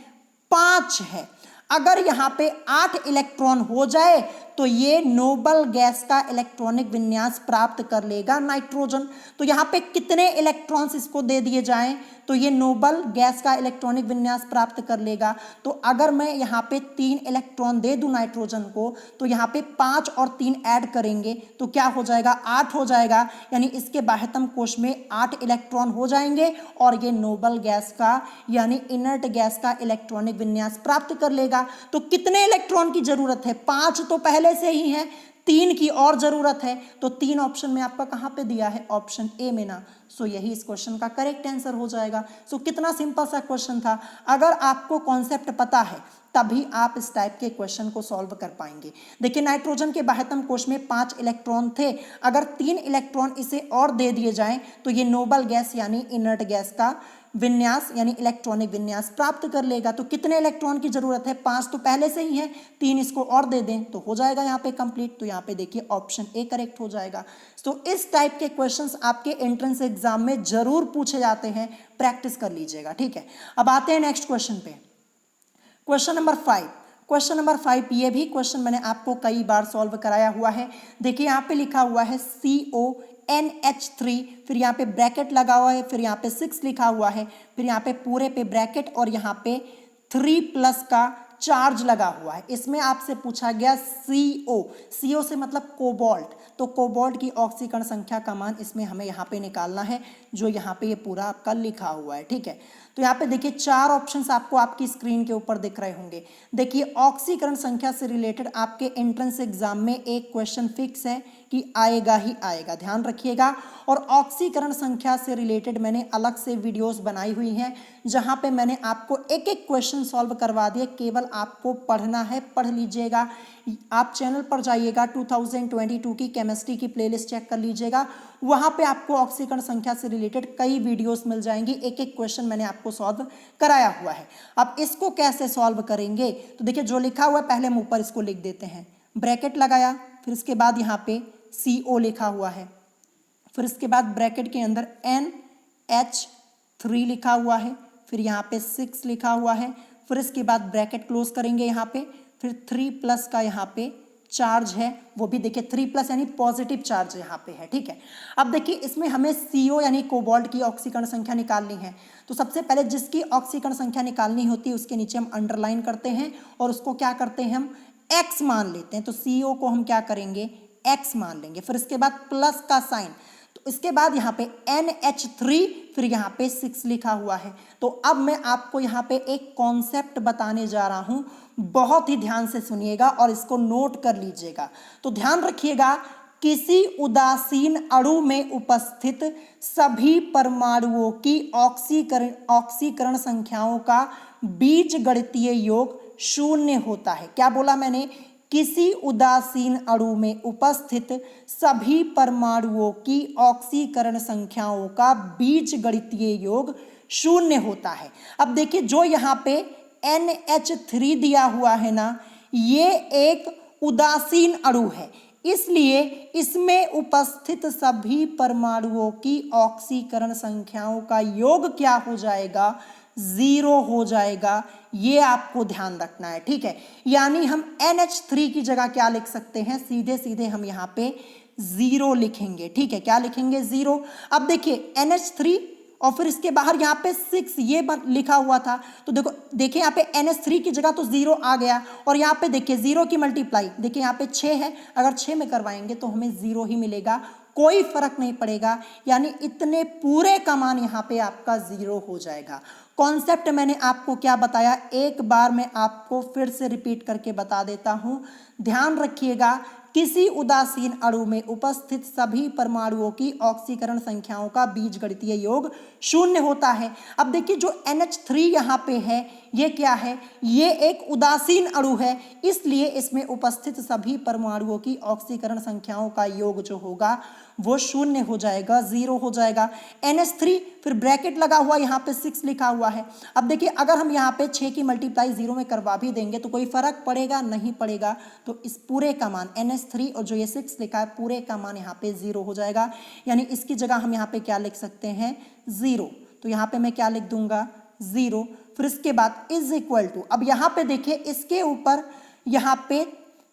5 है। अगर यहाँ पे 8 इलेक्ट्रॉन हो जाए तो ये नोबल गैस का इलेक्ट्रॉनिक विन्यास प्राप्त कर लेगा नाइट्रोजन। तो यहाँ पे कितने इलेक्ट्रॉन्स इसको दे दिए जाएं तो ये नोबल गैस का इलेक्ट्रॉनिक विन्यास प्राप्त कर लेगा। तो अगर मैं यहाँ पे 3 इलेक्ट्रॉन दे दूं नाइट्रोजन को तो यहाँ पे 5 और 3 ऐड करेंगे तो क्या हो जाएगा, 8 हो जाएगा। यानी इसके बाह्यतम कोश में 8 इलेक्ट्रॉन हो जाएंगे और ये नोबल गैस का यानी इनर्ट गैस का इलेक्ट्रॉनिक विन्यास प्राप्त कर लेगा। तो कितने इलेक्ट्रॉन की जरूरत है, 5 तो पहले से ही है, 3 की और जरूरत है। तो 3 ऑप्शन में आपका कहां पे दिया है, ऑप्शन ए में ना। सो यही इस क्वेश्चन का करेक्ट आंसर हो जाएगा। सो कितना सिंपल सा क्वेश्चन था। अगर आपको कॉन्सेप्ट पता है तभी आप इस टाइप के क्वेश्चन को सॉल्व कर पाएंगे। देखिए, नाइट्रोजन के बाह्यतम कोश में 5 इलेक्ट्रॉन थे, अगर 3 इलेक्ट्रॉन इसे और दे दिए जाएं तो ये नोबल गैस यानी इनर्ट गैस का विन्यास यानी इलेक्ट्रॉनिक विन्यास प्राप्त कर लेगा। तो कितने इलेक्ट्रॉन की जरूरत है, 5 तो पहले से ही है, 3 इसको और दे दें तो हो जाएगा यहाँ पे कंप्लीट। तो यहाँ पे देखिए ऑप्शन ए करेक्ट हो जाएगा। तो इस टाइप के क्वेश्चंस आपके एंट्रेंस एग्जाम में जरूर पूछे जाते हैं, प्रैक्टिस कर लीजिएगा, ठीक है। अब आते हैं नेक्स्ट क्वेश्चन पे, क्वेश्चन नंबर 5। क्वेश्चन नंबर 5, ये भी क्वेश्चन मैंने आपको कई बार सॉल्व कराया हुआ है। देखिए यहाँ पे लिखा हुआ है CONH3, फिर यहाँ पे ब्रैकेट लगा हुआ है, फिर यहाँ पे 6 लिखा हुआ है, फिर यहाँ पे पूरे पे ब्रैकेट और यहाँ पे 3+ का चार्ज लगा हुआ है। इसमें आपसे पूछा गया CO से मतलब कोबाल्ट। तो कोबाल्ट की ऑक्सीकरण संख्या का मान इसमें हमें यहाँ पे निकालना है, जो यहाँ पे ये पूरा आपका लिखा हुआ है, ठीक है। तो यहाँ पे देखिए 4 ऑप्शंस आपको आपकी स्क्रीन के ऊपर दिख रहे होंगे। देखिए, ऑक्सीकरण संख्या से रिलेटेड आपके एंट्रेंस एग्जाम में एक क्वेश्चन फिक्स है कि आएगा ही आएगा, ध्यान रखिएगा। और ऑक्सीकरण संख्या से रिलेटेड मैंने अलग से वीडियोस बनाई हुई हैं जहां पे मैंने आपको एक एक क्वेश्चन सॉल्व करवा दिए, केवल आपको पढ़ना है, पढ़ लीजिएगा। आप चैनल पर जाइएगा, 2022 की केमिस्ट्री की प्लेलिस्ट चेक कर लीजिएगा, वहां पे आपको ऑक्सीकरण संख्या से रिलेटेड कई वीडियोस मिल जाएंगी, एक एक क्वेश्चन मैंने आपको सॉल्व कराया हुआ है। अब इसको कैसे सॉल्व करेंगे, तो देखिए जो लिखा हुआ है पहले हम ऊपर इसको लिख देते हैं, ब्रैकेट लगाया, फिर इसके बाद यहाँ पे CO लिखा हुआ है, फिर इसके बाद ब्रैकेट के अंदर NH3 लिखा हुआ है, फिर यहाँ पे 6 लिखा हुआ है, फिर इसके बाद ब्रैकेट क्लोज करेंगे यहाँ पे, फिर 3+ का यहाँ पे चार्ज है, वो भी देखिए 3+ यानी पॉजिटिव चार्ज यहाँ पे है, ठीक है। अब देखिए इसमें हमें CO यानी कोबाल्ट की ऑक्सीकरण संख्या निकालनी है। तो सबसे पहले जिसकी ऑक्सीकरण संख्या निकालनी होती है उसके नीचे हम अंडरलाइन करते हैं और उसको क्या करते हैं, हम X मान लेते हैं। तो CO को हम क्या करेंगे, X मान लेंगे, फिर इसके बाद प्लस का साइन, तो इसके बाद यहाँ पे NH3, फिर यहाँ पे 6 लिखा हुआ है। तो अब मैं आपको यहाँ पे एक कॉन्सेप्ट बताने जा रहा हूँ, बहुत ही ध्यान से सुनिएगा और इसको नोट कर लीजिएगा। तो ध्यान रखिएगा, किसी उदासीन अणु में उपस्थित सभी परमाणुओं की ऑक्सीकरण संख्याओं का बीजगणितीय योग 0 होता है। क्या बोला मैंने, किसी उदासीन अणु में उपस्थित सभी परमाणुओं की ऑक्सीकरण संख्याओं का बीजगणितीय योग 0 होता है। अब देखिए जो यहाँ पे NH3 दिया हुआ है ना, ये एक उदासीन अणु है, इसलिए इसमें उपस्थित सभी परमाणुओं की ऑक्सीकरण संख्याओं का योग क्या हो जाएगा, 0 हो जाएगा। ये आपको ध्यान रखना है, ठीक है। यानी हम NH3 की जगह क्या लिख सकते हैं, सीधे सीधे हम यहाँ पे 0 लिखेंगे, ठीक है। क्या लिखेंगे, 0। अब देखिए NH3 और फिर इसके बाहर यहाँ पे 6 ये लिखा हुआ था। तो देखिए यहाँ पे NH3 की जगह तो 0 आ गया, और यहाँ पे देखिए 0 की मल्टीप्लाई, देखिए यहाँ पे 6 है, अगर 6 में करवाएंगे तो हमें 0 ही मिलेगा, कोई फर्क नहीं पड़ेगा, यानी इतने पूरे का मान यहाँ पे आपका 0 हो जाएगा। कॉन्सेप्ट मैंने आपको क्या बताया, एक बार मैं आपको फिर से रिपीट करके बता देता हूं, ध्यान रखिएगा। किसी उदासीन अणु में उपस्थित सभी परमाणुओं की ऑक्सीकरण संख्याओं का बीजगणितीय योग 0 होता है। अब देखिए जो NH3 यहाँ पे है, ये क्या है, ये एक उदासीन अणु है, इसलिए इसमें उपस्थित सभी परमाणुओं की ऑक्सीकरण संख्याओं का योग जो होगा वो 0 हो जाएगा, 0 हो जाएगा। NH3 फिर ब्रैकेट लगा हुआ, यहाँ पे 6 लिखा हुआ है। अब देखिए अगर हम यहाँ पे 6 की मल्टीप्लाई 0 में करवा भी देंगे तो कोई फर्क पड़ेगा नहीं पड़ेगा, तो इस पूरे का मान NH3 और जो ये 6 लिखा है पूरे का मान यहाँ पे 0 हो जाएगा, यानी इसकी जगह हम यहाँ पे क्या लिख सकते हैं, 0। तो यहाँ पे मैं क्या लिख दूंगा, 0। फिर इसके बाद इज इक्वल टू, अब यहाँ पे देखिए इसके ऊपर यहाँ पे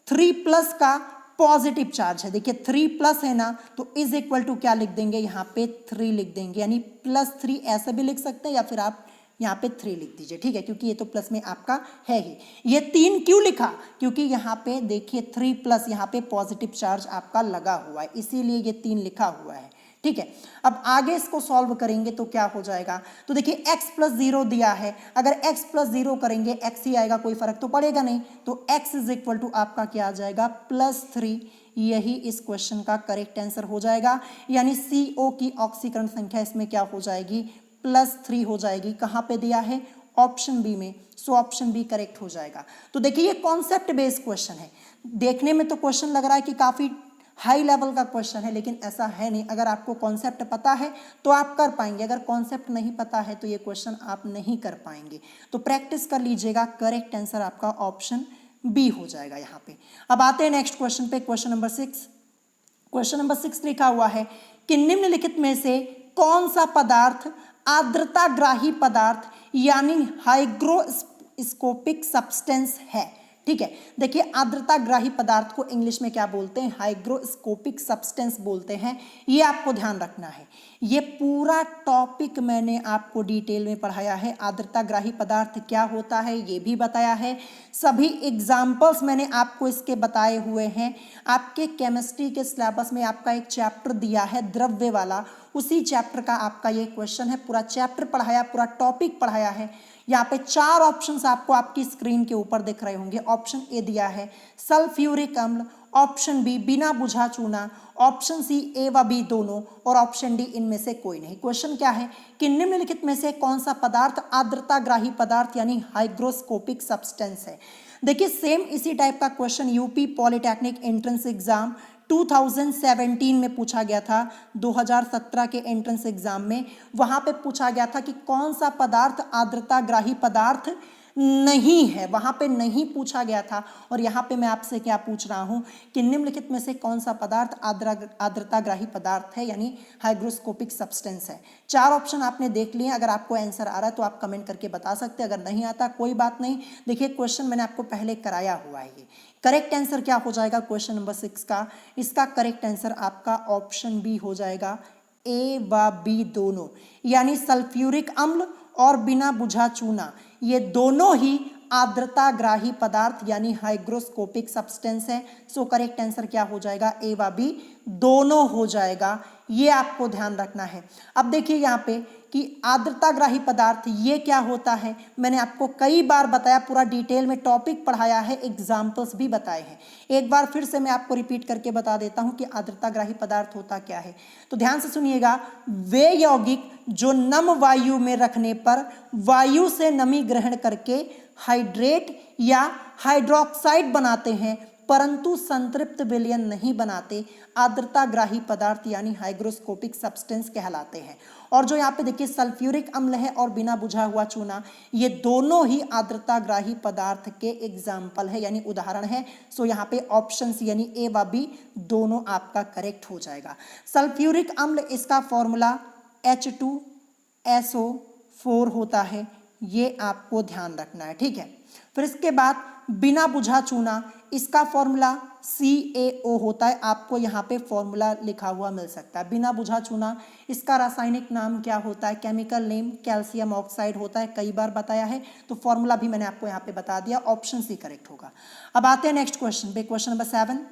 3+ का पॉजिटिव चार्ज है, देखिए 3+ है ना, तो इज इक्वल टू क्या लिख देंगे, यहाँ पे 3 लिख देंगे, यानी +3 ऐसे भी लिख सकते हैं, या फिर आप यहाँ पे 3 लिख दीजिए, ठीक है, क्योंकि ये तो प्लस में आपका है ही। ये 3 क्यों लिखा, क्योंकि यहाँ पे देखिए 3+ यहाँ पे पॉजिटिव चार्ज आपका लगा हुआ है, इसीलिए ये 3 लिखा हुआ है, ठीक है। अब आगे इसको सॉल्व करेंगे तो क्या हो जाएगा, तो देखिए x+0 दिया है, अगर x+0 करेंगे x ही आएगा, कोई फर्क तो पड़ेगा नहीं, तो x इज इक्वल टू आपका क्या आ जाएगा, +3। यही इस क्वेश्चन का करेक्ट आंसर हो जाएगा, यानी CO की ऑक्सीकरण संख्या इसमें क्या हो जाएगी, +3 हो जाएगी। कहाँ पे दिया है, ऑप्शन बी में, सो ऑप्शन बी करेक्ट हो जाएगा। तो देखिए ये कॉन्सेप्ट बेस्ड क्वेश्चन है, देखने में तो क्वेश्चन लग रहा है कि काफी हाई लेवल का क्वेश्चन है, लेकिन ऐसा है नहीं। अगर आपको कॉन्सेप्ट पता है तो आप कर पाएंगे, अगर कॉन्सेप्ट नहीं पता है तो ये क्वेश्चन आप नहीं कर पाएंगे। तो प्रैक्टिस कर लीजिएगा, करेक्ट आंसर आपका ऑप्शन बी हो जाएगा यहाँ पे। अब आते हैं नेक्स्ट क्वेश्चन पे, क्वेश्चन नंबर 6। क्वेश्चन नंबर 6 लिखा हुआ है कि निम्नलिखित में से कौन सा पदार्थ आर्द्रताग्राही पदार्थ यानी हाइग्रोस्कोपिक सब्सटेंस है, ठीक है। देखिए आर्द्रताग्राही पदार्थ को इंग्लिश में क्या बोलते हैं, हाइग्रोस्कोपिक सब्सटेंस बोलते हैं, ये आपको ध्यान रखना है। ये पूरा टॉपिक मैंने आपको डिटेल में पढ़ाया है, आर्द्रताग्राही पदार्थ क्या होता है ये भी बताया है, सभी एग्जाम्पल्स मैंने आपको इसके बताए हुए हैं। आपके केमिस्ट्री के सिलेबस में आपका एक चैप्टर दिया है द्रव्य वाला, उसी चैप्टर का आपका ये क्वेश्चन है, पूरा चैप्टर पढ़ाया, पूरा टॉपिक पढ़ाया है। यहाँ पे 4 ऑप्शंस आपको आपकी स्क्रीन के ऊपर दिख रहे होंगे। ऑप्शन ए दिया है सल्फ्यूरिक अम्ल, ऑप्शन बी बिना बुझा चूना, ऑप्शन सी ए व बी दोनों, और ऑप्शन डी इनमें से कोई नहीं। क्वेश्चन क्या है कि निम्नलिखित में से कौन सा पदार्थ आर्द्रताग्राही पदार्थ यानी हाइग्रोस्कोपिक सब्सटेंस है। देखिए सेम इसी टाइप का question UP polytechnic entrance exam 2017 में पूछा गया था, 2017 के एंट्रेंस एग्जाम में वहां पे पूछा गया था कि कौन सा पदार्थ आर्द्रताग्राही पदार्थ नहीं है, वहां पे नहीं पूछा गया था। और यहाँ पे मैं आपसे क्या पूछ रहा हूँ कि निम्नलिखित में से कौन सा पदार्थ आर्द्रताग्राही पदार्थ है यानी हाइग्रोस्कोपिक सब्सटेंस है। 4 ऑप्शन आपने देख लिए, अगर आपको आंसर आ रहा है तो आप कमेंट करके बता सकते हैं, अगर नहीं आता कोई बात नहीं। देखिए क्वेश्चन मैंने आपको पहले कराया हुआ है। ये करेक्ट आंसर क्या हो जाएगा क्वेश्चन नंबर 6 का, इसका करेक्ट आंसर आपका ऑप्शन बी हो जाएगा, ए व बी दोनों, यानी सल्फ्यूरिक अम्ल और बिना बुझा चूना ये दोनों ही आर्द्रताग्राही पदार्थ यानी हाइग्रोस्कोपिक सब्सटेंस है। सो करेक्ट आंसर क्या हो जाएगा, ए व बी दोनों हो जाएगा, ये आपको ध्यान रखना है। अब देखिए यहाँ पे कि आर्द्रताग्राही पदार्थ ये क्या होता है, मैंने आपको कई बार बताया, पूरा डिटेल में टॉपिक पढ़ाया है, एग्जाम्पल्स भी बताए हैं। एक बार फिर से मैं आपको रिपीट करके बता देता हूं कि आर्द्रताग्राही पदार्थ होता क्या है। तो ध्यान से सुनिएगा, वे यौगिक जो नम वायु में रखने पर वायु से नमी ग्रहण करके हाइड्रेट या हाइड्रोक्साइड बनाते हैं परंतु संतृप्त विलयन नहीं बनाते, आर्द्रताग्राही पदार्थ यानी हाइग्रोस्कोपिक सब्सटेंस कहलाते हैं। और जो यहाँ पे देखिए सल्फ्यूरिक अम्ल है और बिना बुझा हुआ चूना, ये दोनों ही आर्द्रताग्राही पदार्थ के एग्जाम्पल है यानी उदाहरण है। सो यहाँ पे ऑप्शन यानी ए व बी दोनों आपका करेक्ट हो जाएगा। सल्फ्यूरिक अम्ल इसका फॉर्मूला H2SO4 होता है, ये आपको ध्यान रखना है, ठीक है। फिर इसके बाद बिना बुझा चूना, इसका फॉर्मूला CaO होता है, आपको यहाँ पे फॉर्मूला लिखा हुआ मिल सकता है, बिना बुझा चुना। इसका रासायनिक नाम क्या होता है, केमिकल नेम कैल्शियम ऑक्साइड होता है, कई बार बताया है, तो फॉर्मूला भी मैंने आपको यहाँ पे बता दिया, ऑप्शन सी करेक्ट होगा। अब आते हैं नेक्स्ट क्वेश्चन पे, क्वेश्चन नंबर 7।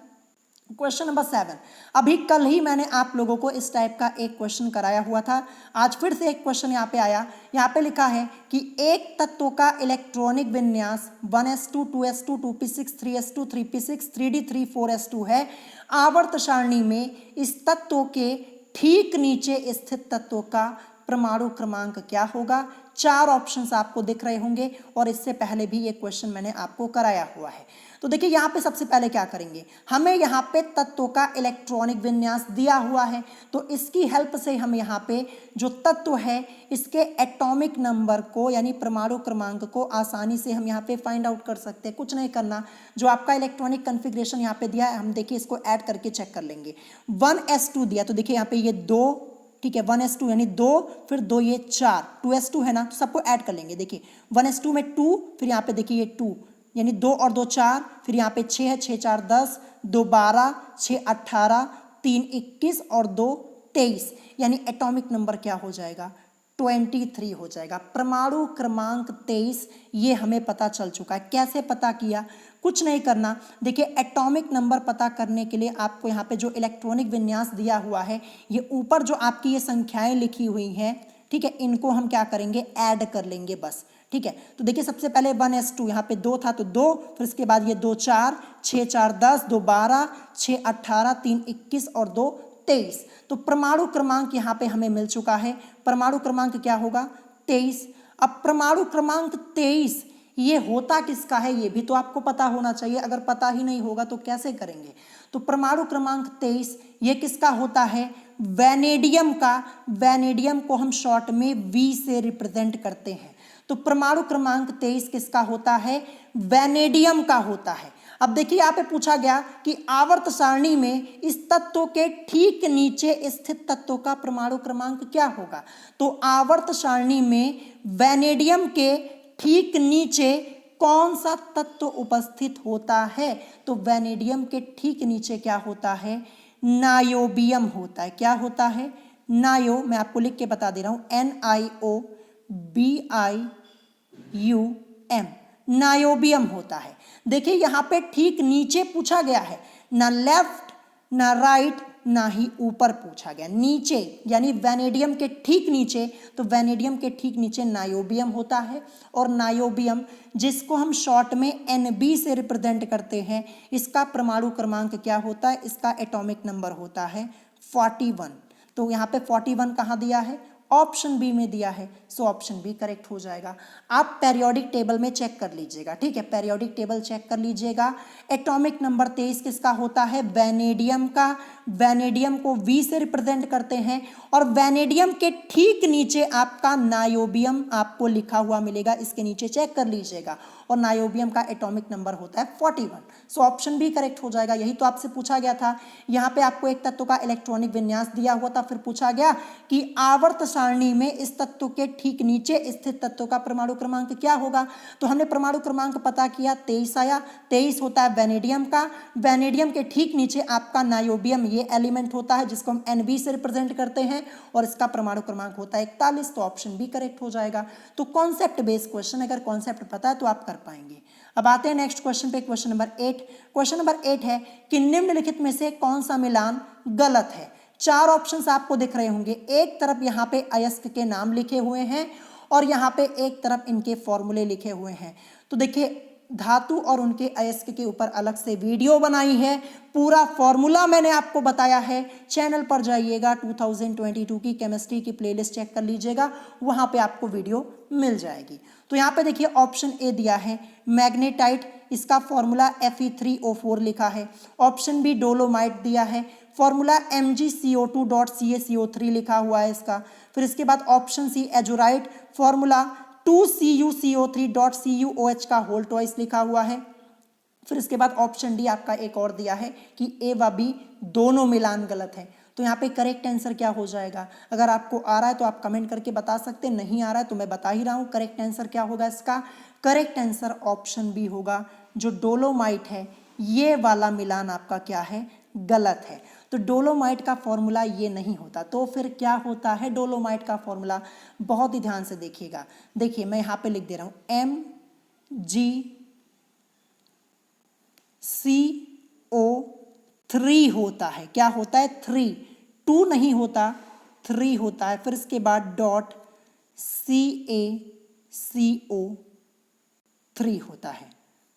क्वेश्चन नंबर 7, अभी कल ही मैंने आप लोगों को इस टाइप का एक क्वेश्चन कराया हुआ था, आज फिर से एक क्वेश्चन यहाँ पे आया। यहाँ पे लिखा है कि एक तत्व का इलेक्ट्रॉनिक विन्यास 1s2 2s2 2p6 3s2 3p6 3d3 4s2 है। आवर्त सारणी में इस तत्व के ठीक नीचे स्थित तत्व का परमाणु क्रमांक क्या होगा। 4 ऑप्शंस आपको दिख रहे होंगे और इससे पहले भी ये क्वेश्चन मैंने आपको कराया हुआ है। तो देखिए यहाँ पे सबसे पहले क्या करेंगे, हमें यहाँ पे तत्व का इलेक्ट्रॉनिक विन्यास दिया हुआ है, तो इसकी हेल्प से हम यहाँ पे जो तत्व है इसके एटॉमिक नंबर को यानी परमाणु क्रमांक को आसानी से हम यहाँ पे फाइंड आउट कर सकते हैं। कुछ नहीं करना, जो आपका इलेक्ट्रॉनिक कन्फिग्रेशन यहाँ पे दिया है, हम देखिए इसको ऐड करके चेक कर लेंगे। 1s2 दिया, तो देखिए यहाँ पे ये 2, ठीक है, 1s2 यानी 2, फिर 2 ये 4, 2s2 है ना, तो सबको ऐड कर लेंगे। देखिए 1s2 में 2, फिर यहाँ पे देखिए ये 2 यानी 2 और 2 4, फिर यहाँ पे 6 है, 6 4 10, 2 12, 6 18, 3 21 और 2 23, यानी एटॉमिक नंबर क्या हो जाएगा, 23 हो जाएगा। परमाणु क्रमांक 23 ये हमें पता चल चुका है। कैसे पता किया, कुछ नहीं करना, देखिए एटॉमिक नंबर पता करने के लिए आपको यहाँ पे जो इलेक्ट्रॉनिक विन्यास दिया हुआ है, ये ऊपर जो आपकी ये संख्याएं लिखी हुई हैं, ठीक है, इनको हम क्या करेंगे, ऐड कर लेंगे बस, ठीक है। तो देखिए सबसे पहले 1s2 यहाँ पे 2 था तो 2, फिर इसके बाद ये 2 4, 6 4 10, 2 12, 6 18, 3 21 और 2 23। तो परमाणु क्रमांक यहाँ पे हमें मिल चुका है। परमाणु क्रमांक क्या होगा, 23। अब परमाणु क्रमांक 23 ये होता किसका है, ये भी तो आपको पता होना चाहिए। अगर पता ही नहीं होगा तो कैसे करेंगे। तो परमाणु क्रमांक 23 ये किसका होता है, वैनेडियम का। वैनेडियम को हम शॉर्ट में V से रिप्रेजेंट करते हैं। तो परमाणु क्रमांक 23 किसका होता है, वैनेडियम का होता है। अब देखिए यहाँ पे पूछा गया कि आवर्त सारणी में इस तत्व के ठीक नीचे स्थित तत्व का परमाणु क्रमांक क्या होगा। तो आवर्त सारणी में वैनेडियम के ठीक नीचे कौन सा तत्व उपस्थित होता है। तो वैनेडियम के ठीक नीचे क्या होता है, नायोबियम होता है। क्या होता है, नायो, मैं आपको लिख के बता दे रहा हूं, NIOBIUM, नायोबियम होता है। देखिए यहाँ पे ठीक नीचे पूछा गया है, ना लेफ्ट ना राइट ना ही ऊपर पूछा गया, नीचे यानी वैनेडियम के ठीक नीचे। तो वैनेडियम के ठीक नीचे नायोबियम होता है, और नायोबियम जिसको हम शॉर्ट में NB से रिप्रेजेंट करते हैं, इसका परमाणु क्रमांक क्या होता है, इसका एटॉमिक नंबर होता है 41। तो यहाँ पे 41 कहाँ दिया है, ऑप्शन बी में दिया है, सो ऑप्शन बी करेक्ट हो जाएगा। आप पेरियोडिक टेबल में चेक कर लीजिएगा, ठीक है, पेरियोडिक टेबल चेक कर लीजिएगा। एटॉमिक नंबर 23 किसका होता है, वैनेडियम का। वैनेडियम को V से रिप्रेजेंट करते हैं, और वैनेडियम के ठीक नीचे आपका नायोबियम आपको लिखा हुआ मिलेगा, इसके नीचे चेक कर लीजिएगा, और नायोबियम का एटॉमिक नंबर होता है 41। सो ऑप्शन बी करेक्ट हो जाएगा। यही तो आपसे पूछा गया था, यहाँ पे आपको एक तत्व का इलेक्ट्रॉनिक विन्यास दिया हुआ था, फिर पूछा गया कि आवर्त सारणी में इस तत्व के ठीक नीचे स्थित तत्व का परमाणु क्रमांक क्या होगा। तो हमने परमाणु क्रमांक पता किया, 23 आया। 23 होता है वैनेडियम का। वैनेडियम के ठीक नीचे आपका नायोबियम ये एलिमेंट होता है, जिसको हम NB से रिप्रेजेंट करते हैं, और इसका परमाणु क्रमांक होता है 41। तो ऑप्शन बी करेक्ट हो जाएगा। तो कॉन्सेप्ट बेस्ड क्वेश्चन, अगर कॉन्सेप्ट पता है तो आप कर पाएंगे। अब आते हैं नेक्स्ट क्वेश्चन पे, क्वेश्चन नंबर 8। क्वेश्चन नंबर 8 है कि निम्नलिखित में से कौन सा मिलान गलत है। 4 ऑप्शंस आपको दिख रहे होंगे। एक तरफ यहाँ पे अयस्क के नाम लिखे हुए हैं, और यहाँ पे एक तरफ इनके फॉर्मूले लिखे हुए हैं। तो देखिए धातु और उनके अयस्क के ऊपर अलग से वीडियो बनाई है, पूरा फॉर्मूला मैंने आपको बताया है। चैनल पर जाइएगा, 2022 की केमिस्ट्री की प्लेलिस्ट चेक कर लीजिएगा, वहाँ पे आपको वीडियो मिल जाएगी। तो यहाँ पे देखिए ऑप्शन ए दिया है मैग्नेटाइट, इसका फॉर्मूला Fe3O4 लिखा है। ऑप्शन बी डोलोमाइट दिया है, फॉर्मूला MgCO2.CaCO3 लिखा हुआ है इसका। फिर इसके बाद ऑप्शन सी एजोराइट, फॉर्मूला 2CuCO3.CuOH का होल ट्वाइस लिखा हुआ है। फिर इसके बाद ऑप्शन डी आपका एक और दिया है कि ए व बी दोनों मिलान गलत है। तो यहाँ पे करेक्ट आंसर क्या हो जाएगा। अगर आपको आ रहा है तो आप कमेंट करके बता सकते हैं, नहीं आ रहा है तो मैं बता ही रहा हूँ। करेक्ट आंसर क्या होगा इसका, करेक्ट आंसर ऑप्शन बी होगा। जो डोलोमाइट है ये वाला मिलान आपका क्या है, गलत है। तो डोलोमाइट का फॉर्मूला ये नहीं होता। तो फिर क्या होता है डोलोमाइट का फॉर्मूला, बहुत ही ध्यान से देखिएगा। देखिए मैं यहाँ पे लिख दे रहा हूँ MgCO3 होता है। क्या होता है, 3, 2 नहीं होता, 3 होता है। फिर इसके बाद डॉट CaCO3 होता है।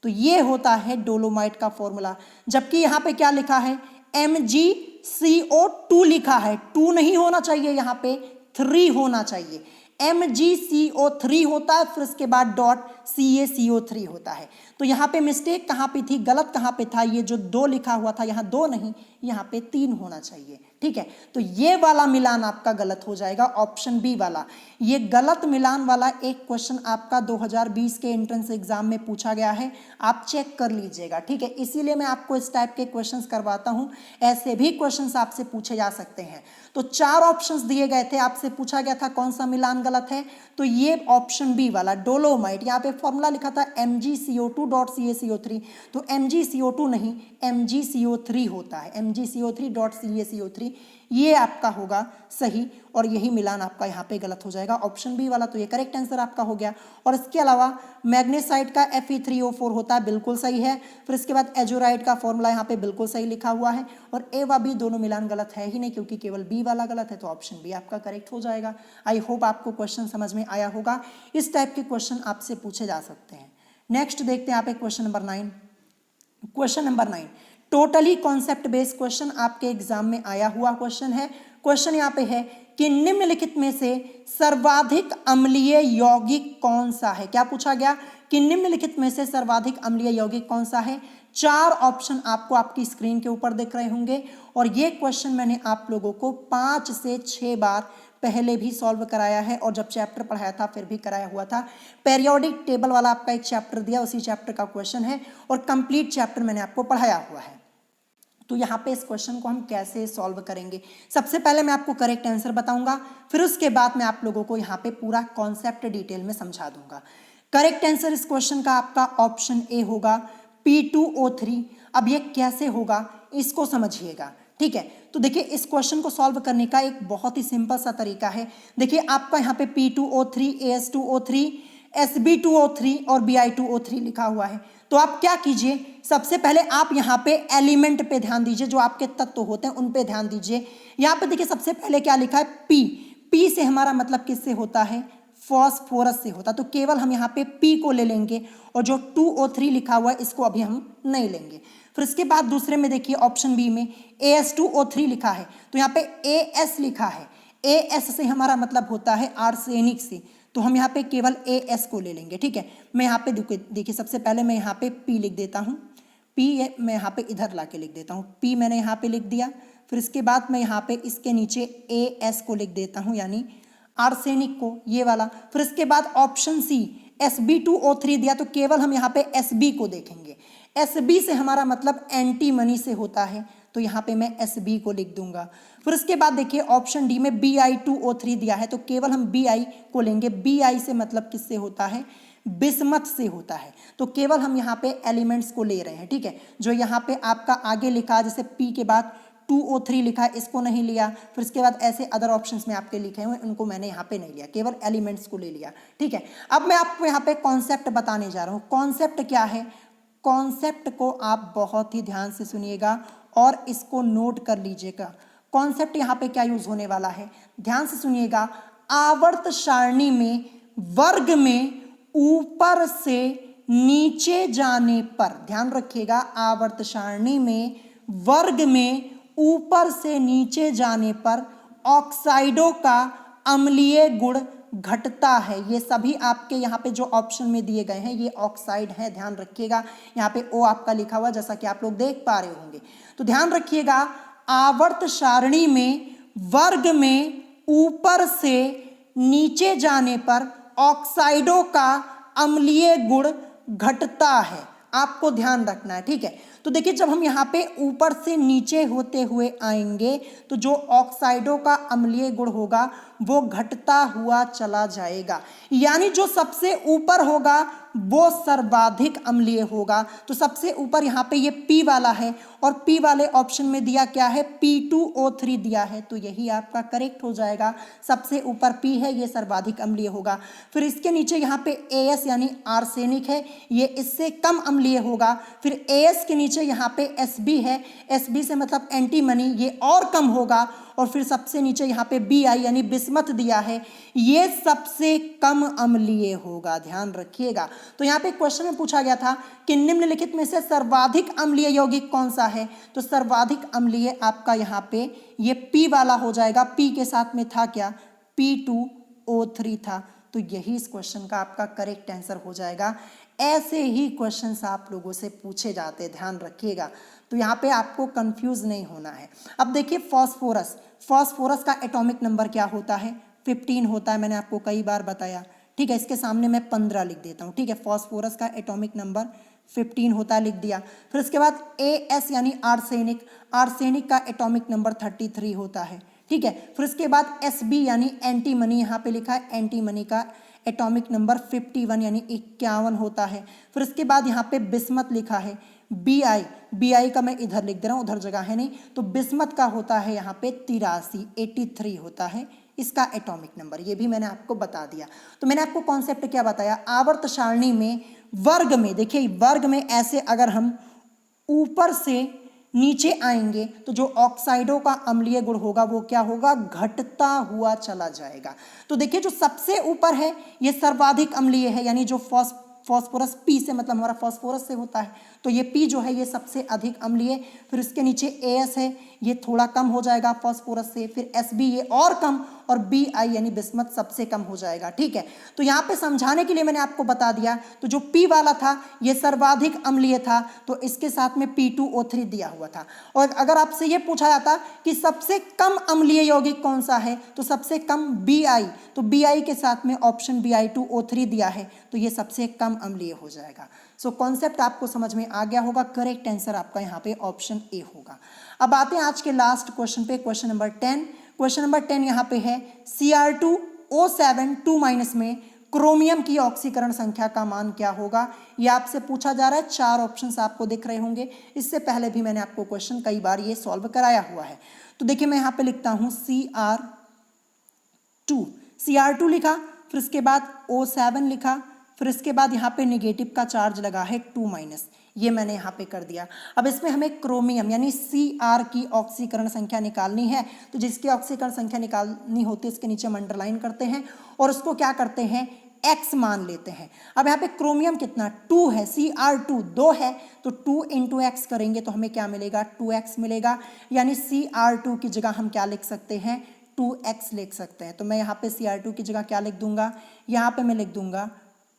तो ये होता है डोलोमाइट का फॉर्मूला। जबकि यहाँ पे क्या लिखा है, MgCO2 लिखा है, 2 नहीं होना चाहिए, यहाँ पे 3 होना चाहिए। MgCO3 होता है, फिर उसके बाद डॉट CaCO3 होता है। तो यहाँ पे मिस्टेक कहाँ पे थी, गलत कहाँ पे था, ये जो 2 लिखा हुआ था यहाँ 2 नहीं, यहाँ पे 3 होना चाहिए। ठीक है, तो ये वाला मिलान आपका गलत हो जाएगा, ऑप्शन बी वाला। ये गलत मिलान वाला एक क्वेश्चन आपका 2020 के एंट्रेंस एग्जाम में पूछा गया है, आप चेक कर लीजिएगा। ठीक है, इसीलिए मैं आपको इस टाइप के क्वेश्चंस करवाता हूं, ऐसे भी क्वेश्चंस आपसे पूछे जा सकते हैं। तो 4 ऑप्शंस दिए गए थे, आपसे पूछा गया था कौन सा मिलान गलत है, तो ये ऑप्शन बी वाला डोलोमाइट। यहाँ पे फॉर्मूला लिखा था MgCO2.CaCO3, तो MgCO2 नहीं, MgCO3 होता है, MgCO3.CaCO3 ये आपका होगा सही, और यही मिलान आपका यहाँ पे गलत हो जाएगा, ऑप्शन बी वाला। तो ये करेक्ट आंसर आपका हो गया। और इसके अलावा मैग्नेसाइट का Fe3O4 होता है, बिल्कुल सही है। फिर इसके बाद एजोराइट का फॉर्मूला यहाँ पे बिल्कुल सही लिखा हुआ है, और ए व बी दोनों मिलान गलत है ही नहीं, क्योंकि केवल बी वाला गलत है, तो ऑप्शन बी आपका करेक्ट हो जाएगा। आई होप आपको क्वेश्चन समझ में आया होगा। इस टाइप के क्वेश्चन आपसे पूछे जा सकते हैं। नेक्स्ट देखते हैं आप question number 9। Question number 9 totally concept based question आपके एग्जाम में आया हुआ क्वेश्चन है। क्वेश्चन यहाँ पे है कि निम्नलिखित में से सर्वाधिक अम्लीय यौगिक कौन सा है। क्या पूछा गया कि निम्नलिखित में से सर्वाधिक अम्लीय यौगिक कौन सा है। 4 ऑप्शन आपको आपकी स्क्रीन के ऊपर दिख रहे होंगे, और ये क्वेश्चन मैंने आप लोगों को 5 से 6 बार पहले भी सॉल्व कराया है, और जब चैप्टर पढ़ाया था फिर भी कराया हुआ था। पेरियोडिक टेबल वाला आपका एक चैप्टर दिया, उसी चैप्टर का क्वेश्चन है, और कंप्लीट चैप्टर मैंने आपको पढ़ाया हुआ है। तो यहाँ पे इस क्वेश्चन को हम कैसे सॉल्व करेंगे, सबसे पहले मैं आपको करेक्ट आंसर बताऊंगा, फिर उसके बाद मैं आप लोगों को यहाँ पे पूरा कॉन्सेप्ट डिटेल में समझा दूंगा। करेक्ट आंसर इस क्वेश्चन का आपका ऑप्शन ए होगा, P2O3। अब ये कैसे होगा इसको समझिएगा। ठीक है, तो देखिए इस क्वेश्चन को सॉल्व करने का एक बहुत ही सिंपल सा तरीका है। देखिए आपका यहाँ पे P2O3, AS2O3, Sb2O3 और Bi2O3 लिखा हुआ है। तो आप क्या कीजिए, सबसे पहले आप यहाँ पे एलिमेंट पे ध्यान दीजिए, जो आपके तत्व होते हैं उन पे ध्यान दीजिए। यहाँ पे देखिए सबसे पहले क्या लिखा है, P से हमारा मतलब किससे होता है, फॉस्फोरस से होता, तो केवल हम यहाँ पे P को ले लेंगे, और जो 2O3 लिखा हुआ है इसको अभी हम नहीं लेंगे। फिर इसके बाद दूसरे में देखिए ऑप्शन बी में AS2O3 लिखा है, तो यहाँ पे AS लिखा है, AS से हमारा मतलब होता है आर्सेनिक से, तो हम यहाँ पे केवल AS को ले लेंगे। ठीक है, मैं यहाँ पे देखिए सबसे पहले मैं यहाँ पे P लिख देता हूँ, P मैं यहाँ पे इधर ला के लिख देता हूँ, P मैंने यहाँ पे लिख दिया। फिर इसके बाद मैं यहाँ पे इसके नीचे AS को लिख देता हूँ, यानी आर्सेनिक को, ये वाला। फिर इसके बाद ऑप्शन सी Sb2O3 दिया, तो केवल हम यहाँ पे Sb को देखेंगे। Sb से हमारा मतलब एंटीमनी से होता है, तो यहाँ पे मैं Sb को लिख दूंगा। फिर इसके बाद देखिए ऑप्शन डी में Bi2O3 दिया है, तो केवल हम Bi को लेंगे। Bi से मतलब किससे होता है, बिस्मथ से होता है, तो केवल हम यहाँ पे एलिमेंट्स को ले रहे हैं। ठीक है, जो यहाँ पे आपका आगे लिखा, जैसे P के बाद 2O3 लिखा है, इसको नहीं लिया। फिर इसके बाद ऐसे अदर ऑप्शंस में आपके लिखे हुए उनको मैंने यहाँ पे नहीं लिया, केवल एलिमेंट्स को ले लिया। ठीक है, अब मैं आपको यहाँ पे कॉन्सेप्ट बताने जा रहा हूँ। कॉन्सेप्ट क्या है, कॉन्सेप्ट को आप बहुत ही ध्यान से सुनिएगा और इसको नोट कर लीजिएगा। कॉन्सेप्ट यहाँ पे क्या यूज होने वाला है, ध्यान से सुनिएगा। आवर्त सारणी में वर्ग में ऊपर से नीचे जाने पर, ध्यान रखिएगा, आवर्त सारणी में वर्ग में ऊपर से नीचे जाने पर ऑक्साइडों का अम्लीय गुण घटता है। ये सभी आपके यहाँ पे जो ऑप्शन में दिए गए हैं ये ऑक्साइड है, ध्यान रखिएगा। यहाँ पे O आपका लिखा हुआ, जैसा कि आप लोग देख पा रहे होंगे। तो ध्यान रखिएगा, आवर्त सारणी में वर्ग में ऊपर से नीचे जाने पर ऑक्साइडों का अम्लीय गुण घटता है, आपको ध्यान रखना है। ठीक है, तो देखिए जब हम यहाँ पे ऊपर से नीचे होते हुए आएंगे तो जो ऑक्साइडों का अम्लीय गुण होगा वो घटता हुआ चला जाएगा, यानी जो सबसे ऊपर होगा वो सर्वाधिक अम्लीय होगा। तो सबसे ऊपर यहाँ पे ये P वाला है और P वाले ऑप्शन में दिया क्या है, P2O3 दिया है, तो यही आपका करेक्ट हो जाएगा। सबसे ऊपर P है, ये सर्वाधिक अम्लीय होगा। फिर इसके नीचे यहाँ पे AS यानी आर्सेनिक है, ये इससे कम अम्लीय होगा। फिर AS के नीचे यहाँ पे SB है, SB से मतलब एंटीमनी, ये और कम होगा। और फिर सबसे नीचे यहाँ पे BI यानी बिस्मथ दिया है, ये सबसे कम अम्लीय होगा, ध्यान रखिएगा। तो यहाँ पे क्वेश्चन में पूछा गया था कि निम्नलिखित में से सर्वाधिक अम्लीय यौगिक कौन सा है, तो सर्वाधिक अम्लीय आपका यहाँ पे ये P वाला हो जाएगा। P के साथ में था क्या, P2O3 था, तो यही इस क्वेश्चन का आपका करेक्ट आंसर हो जाएगा। ऐसे ही क्वेश्चंस आप लोगों से पूछे जाते हैं, ध्यान रखिएगा। तो यहाँ पे आपको कंफ्यूज नहीं होना है। अब देखिए फॉस्फोरस, फॉस्फोरस का एटॉमिक नंबर क्या होता है, 15 होता है, मैंने आपको कई बार बताया, ठीक है। इसके सामने मैं 15 लिख देता हूँ, ठीक है। फॉस्फोरस का एटॉमिक नंबर 15 होता है, लिख दिया। फिर उसके बाद AS यानी आर्सेनिक, आर्सेनिक का एटॉमिक नंबर 33 होता है, ठीक है। फिर उसके बाद SB यानी एंटीमनी, यहाँ पे लिखा है एंटीमनी का एटॉमिक नंबर 51 यानी 51 होता है। फिर उसके बाद यहाँ पे बिस्मथ लिखा है, BI, BI का मैं इधर लिख दे रहा हूँ, उधर जगह है नहीं, तो बिस्मथ का होता है यहाँ पे 83 होता है इसका एटॉमिक नंबर, ये भी मैंने आपको बता दिया। तो मैंने आपको कॉन्सेप्ट क्या बताया, आवर्त सारणी में वर्ग में, देखिए वर्ग में ऐसे अगर हम ऊपर से नीचे आएंगे तो जो ऑक्साइडों का अम्लीय गुण होगा वो क्या होगा, घटता हुआ चला जाएगा। तो देखिए जो सबसे ऊपर है ये सर्वाधिक अम्लीय है, यानी जो फॉस्फोरस P से मतलब हमारा फॉस्फोरस से होता है, तो ये P जो है ये सबसे अधिक अम्लीय। फिर इसके नीचे AS है, ये थोड़ा कम हो जाएगा फॉस्फोरस से। फिर SB ये और कम, और BI यानी बिस्मथ सबसे कम हो जाएगा, ठीक है। तो यहाँ पे समझाने के लिए मैंने आपको बता दिया। तो जो P वाला था ये सर्वाधिक अम्लीय था, तो इसके साथ में P2O3 दिया हुआ था। और अगर आपसे ये पूछा जाता कि सबसे कम अम्लीय यौगिक कौन सा है, तो सबसे कम BI, तो BI के साथ में ऑप्शन Bi2O3 दिया है, तो ये सबसे कम अम्लीय हो जाएगा। सो कॉन्सेप्ट आपको समझ में आ गया होगा। करेक्ट आंसर आपका यहाँ पे ऑप्शन A होगा। अब आते हैं आज के लास्ट क्वेश्चन पे, क्वेश्चन नंबर 10। क्वेश्चन नंबर 10 यहाँ पे है Cr2O7 2- में क्रोमियम की ऑक्सीकरण संख्या का मान क्या होगा, ये आपसे पूछा जा रहा है। 4 ऑप्शंस आपको दिख रहे होंगे, इससे पहले भी मैंने आपको क्वेश्चन कई बार ये सॉल्व कराया हुआ है। तो देखिए मैं यहाँ पे लिखता हूँ Cr2 लिखा, फिर इसके बाद O7 लिखा, फिर इसके बाद यहाँ पे नेगेटिव का चार्ज लगा है 2-, ये मैंने यहाँ पे कर दिया। अब इसमें हमें क्रोमियम यानी Cr की ऑक्सीकरण संख्या निकालनी है, तो जिसकी ऑक्सीकरण संख्या निकालनी होती है इसके नीचे हम अंडरलाइन करते हैं और उसको क्या करते हैं, x मान लेते हैं। अब यहाँ पे क्रोमियम कितना 2 है, Cr2 2 है, तो 2 × x करेंगे तो हमें क्या मिलेगा, 2x मिलेगा। यानी Cr2 की जगह हम क्या लिख सकते हैं, 2x लिख सकते हैं। तो मैं यहाँ पे Cr2 की जगह क्या लिख दूंगा, यहाँ पे मैं लिख दूंगा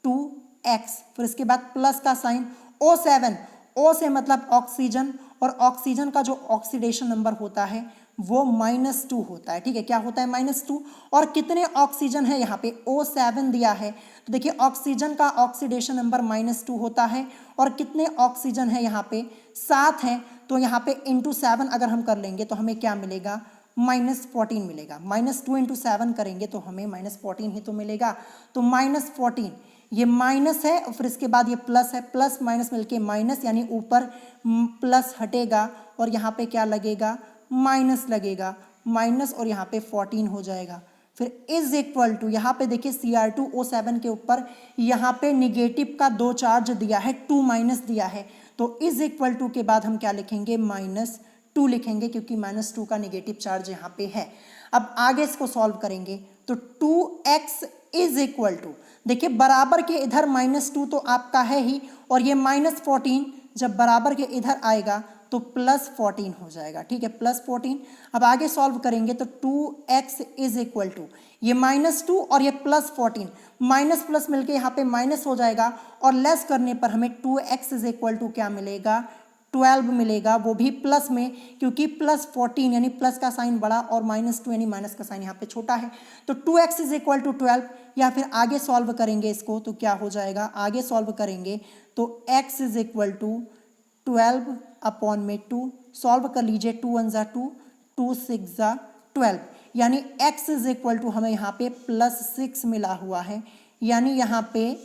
2x, फिर इसके बाद प्लस का साइन, O7, O से मतलब ऑक्सीजन, और ऑक्सीजन का जो ऑक्सीडेशन नंबर होता है वो -2 होता है, ठीक है। क्या होता है, -2। और कितने ऑक्सीजन है यहाँ पे, O7 दिया है, तो देखिए ऑक्सीजन का ऑक्सीडेशन नंबर -2 होता है। और कितने ऑक्सीजन है यहाँ पे, 7 है, तो यहाँ पे × 7 अगर हम कर लेंगे तो हमें क्या मिलेगा, -14 मिलेगा। -2 × 7 करेंगे तो हमें -14 ही तो मिलेगा, तो -14 ये माइनस है, और फिर इसके बाद ये प्लस है, प्लस माइनस मिलके माइनस, यानी ऊपर प्लस हटेगा और यहाँ पे क्या लगेगा, माइनस लगेगा, माइनस, और यहाँ पे 14 हो जाएगा। फिर इज इक्वल टू, यहाँ पे देखिए Cr2O7 के ऊपर यहाँ पे निगेटिव का 2 चार्ज दिया है, 2- दिया है, तो इज इक्वल टू के बाद हम क्या लिखेंगे, -2 लिखेंगे, क्योंकि -2 का निगेटिव चार्ज यहाँ पे है। अब आगे इसको सॉल्व करेंगे तो 2x इज इक्वल टू, देखिए बराबर के इधर -2 तो आपका है ही, और ये -14 जब बराबर के इधर आएगा तो +14 हो जाएगा, ठीक है, +14। अब आगे सॉल्व करेंगे तो 2x इज इक्वल टू, ये -2 और ये +14, माइनस प्लस मिलके यहाँ पे माइनस हो जाएगा, और लेस करने पर हमें 2x इज इक्वल टू क्या मिलेगा, 12 मिलेगा, वो भी प्लस में, क्योंकि +14 यानी प्लस का साइन बड़ा और -2 यानी माइनस का साइन यहाँ पे छोटा है। तो 2x इज इक्वल टू 12, या फिर आगे सॉल्व करेंगे इसको तो क्या हो जाएगा, आगे सॉल्व करेंगे तो x is equal to 12/2 solve कर लीजिए। 2 1 ज़ा 2, 2 6 ज़ा 12, यानी x इज इक्वल टू हमें यहाँ पे +6 मिला हुआ है। यानी यहाँ पे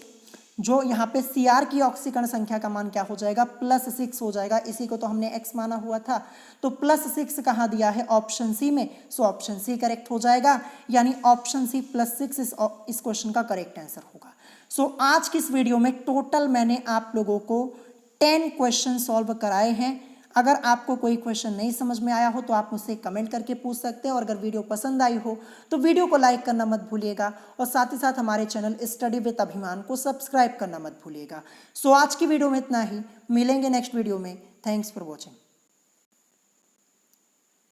जो यहाँ पे CR की ऑक्सीकरण संख्या का मान क्या हो जाएगा, +6 हो जाएगा। इसी को तो हमने x माना हुआ था, तो +6 कहाँ दिया है, ऑप्शन सी में। सो ऑप्शन सी करेक्ट हो जाएगा, यानी ऑप्शन सी +6 इस क्वेश्चन का करेक्ट आंसर होगा। सो आज की इस वीडियो में टोटल मैंने आप लोगों को 10 क्वेश्चन सॉल्व कराए हैं। अगर आपको कोई क्वेश्चन नहीं समझ में आया हो तो आप मुझसे कमेंट करके पूछ सकते हैं, और अगर वीडियो पसंद आई हो तो वीडियो को लाइक करना मत भूलिएगा, और साथ ही साथ हमारे चैनल स्टडी विद अभिमान को सब्सक्राइब करना मत भूलिएगा। सो आज की वीडियो में इतना ही, मिलेंगे नेक्स्ट वीडियो में। Thanks for watching.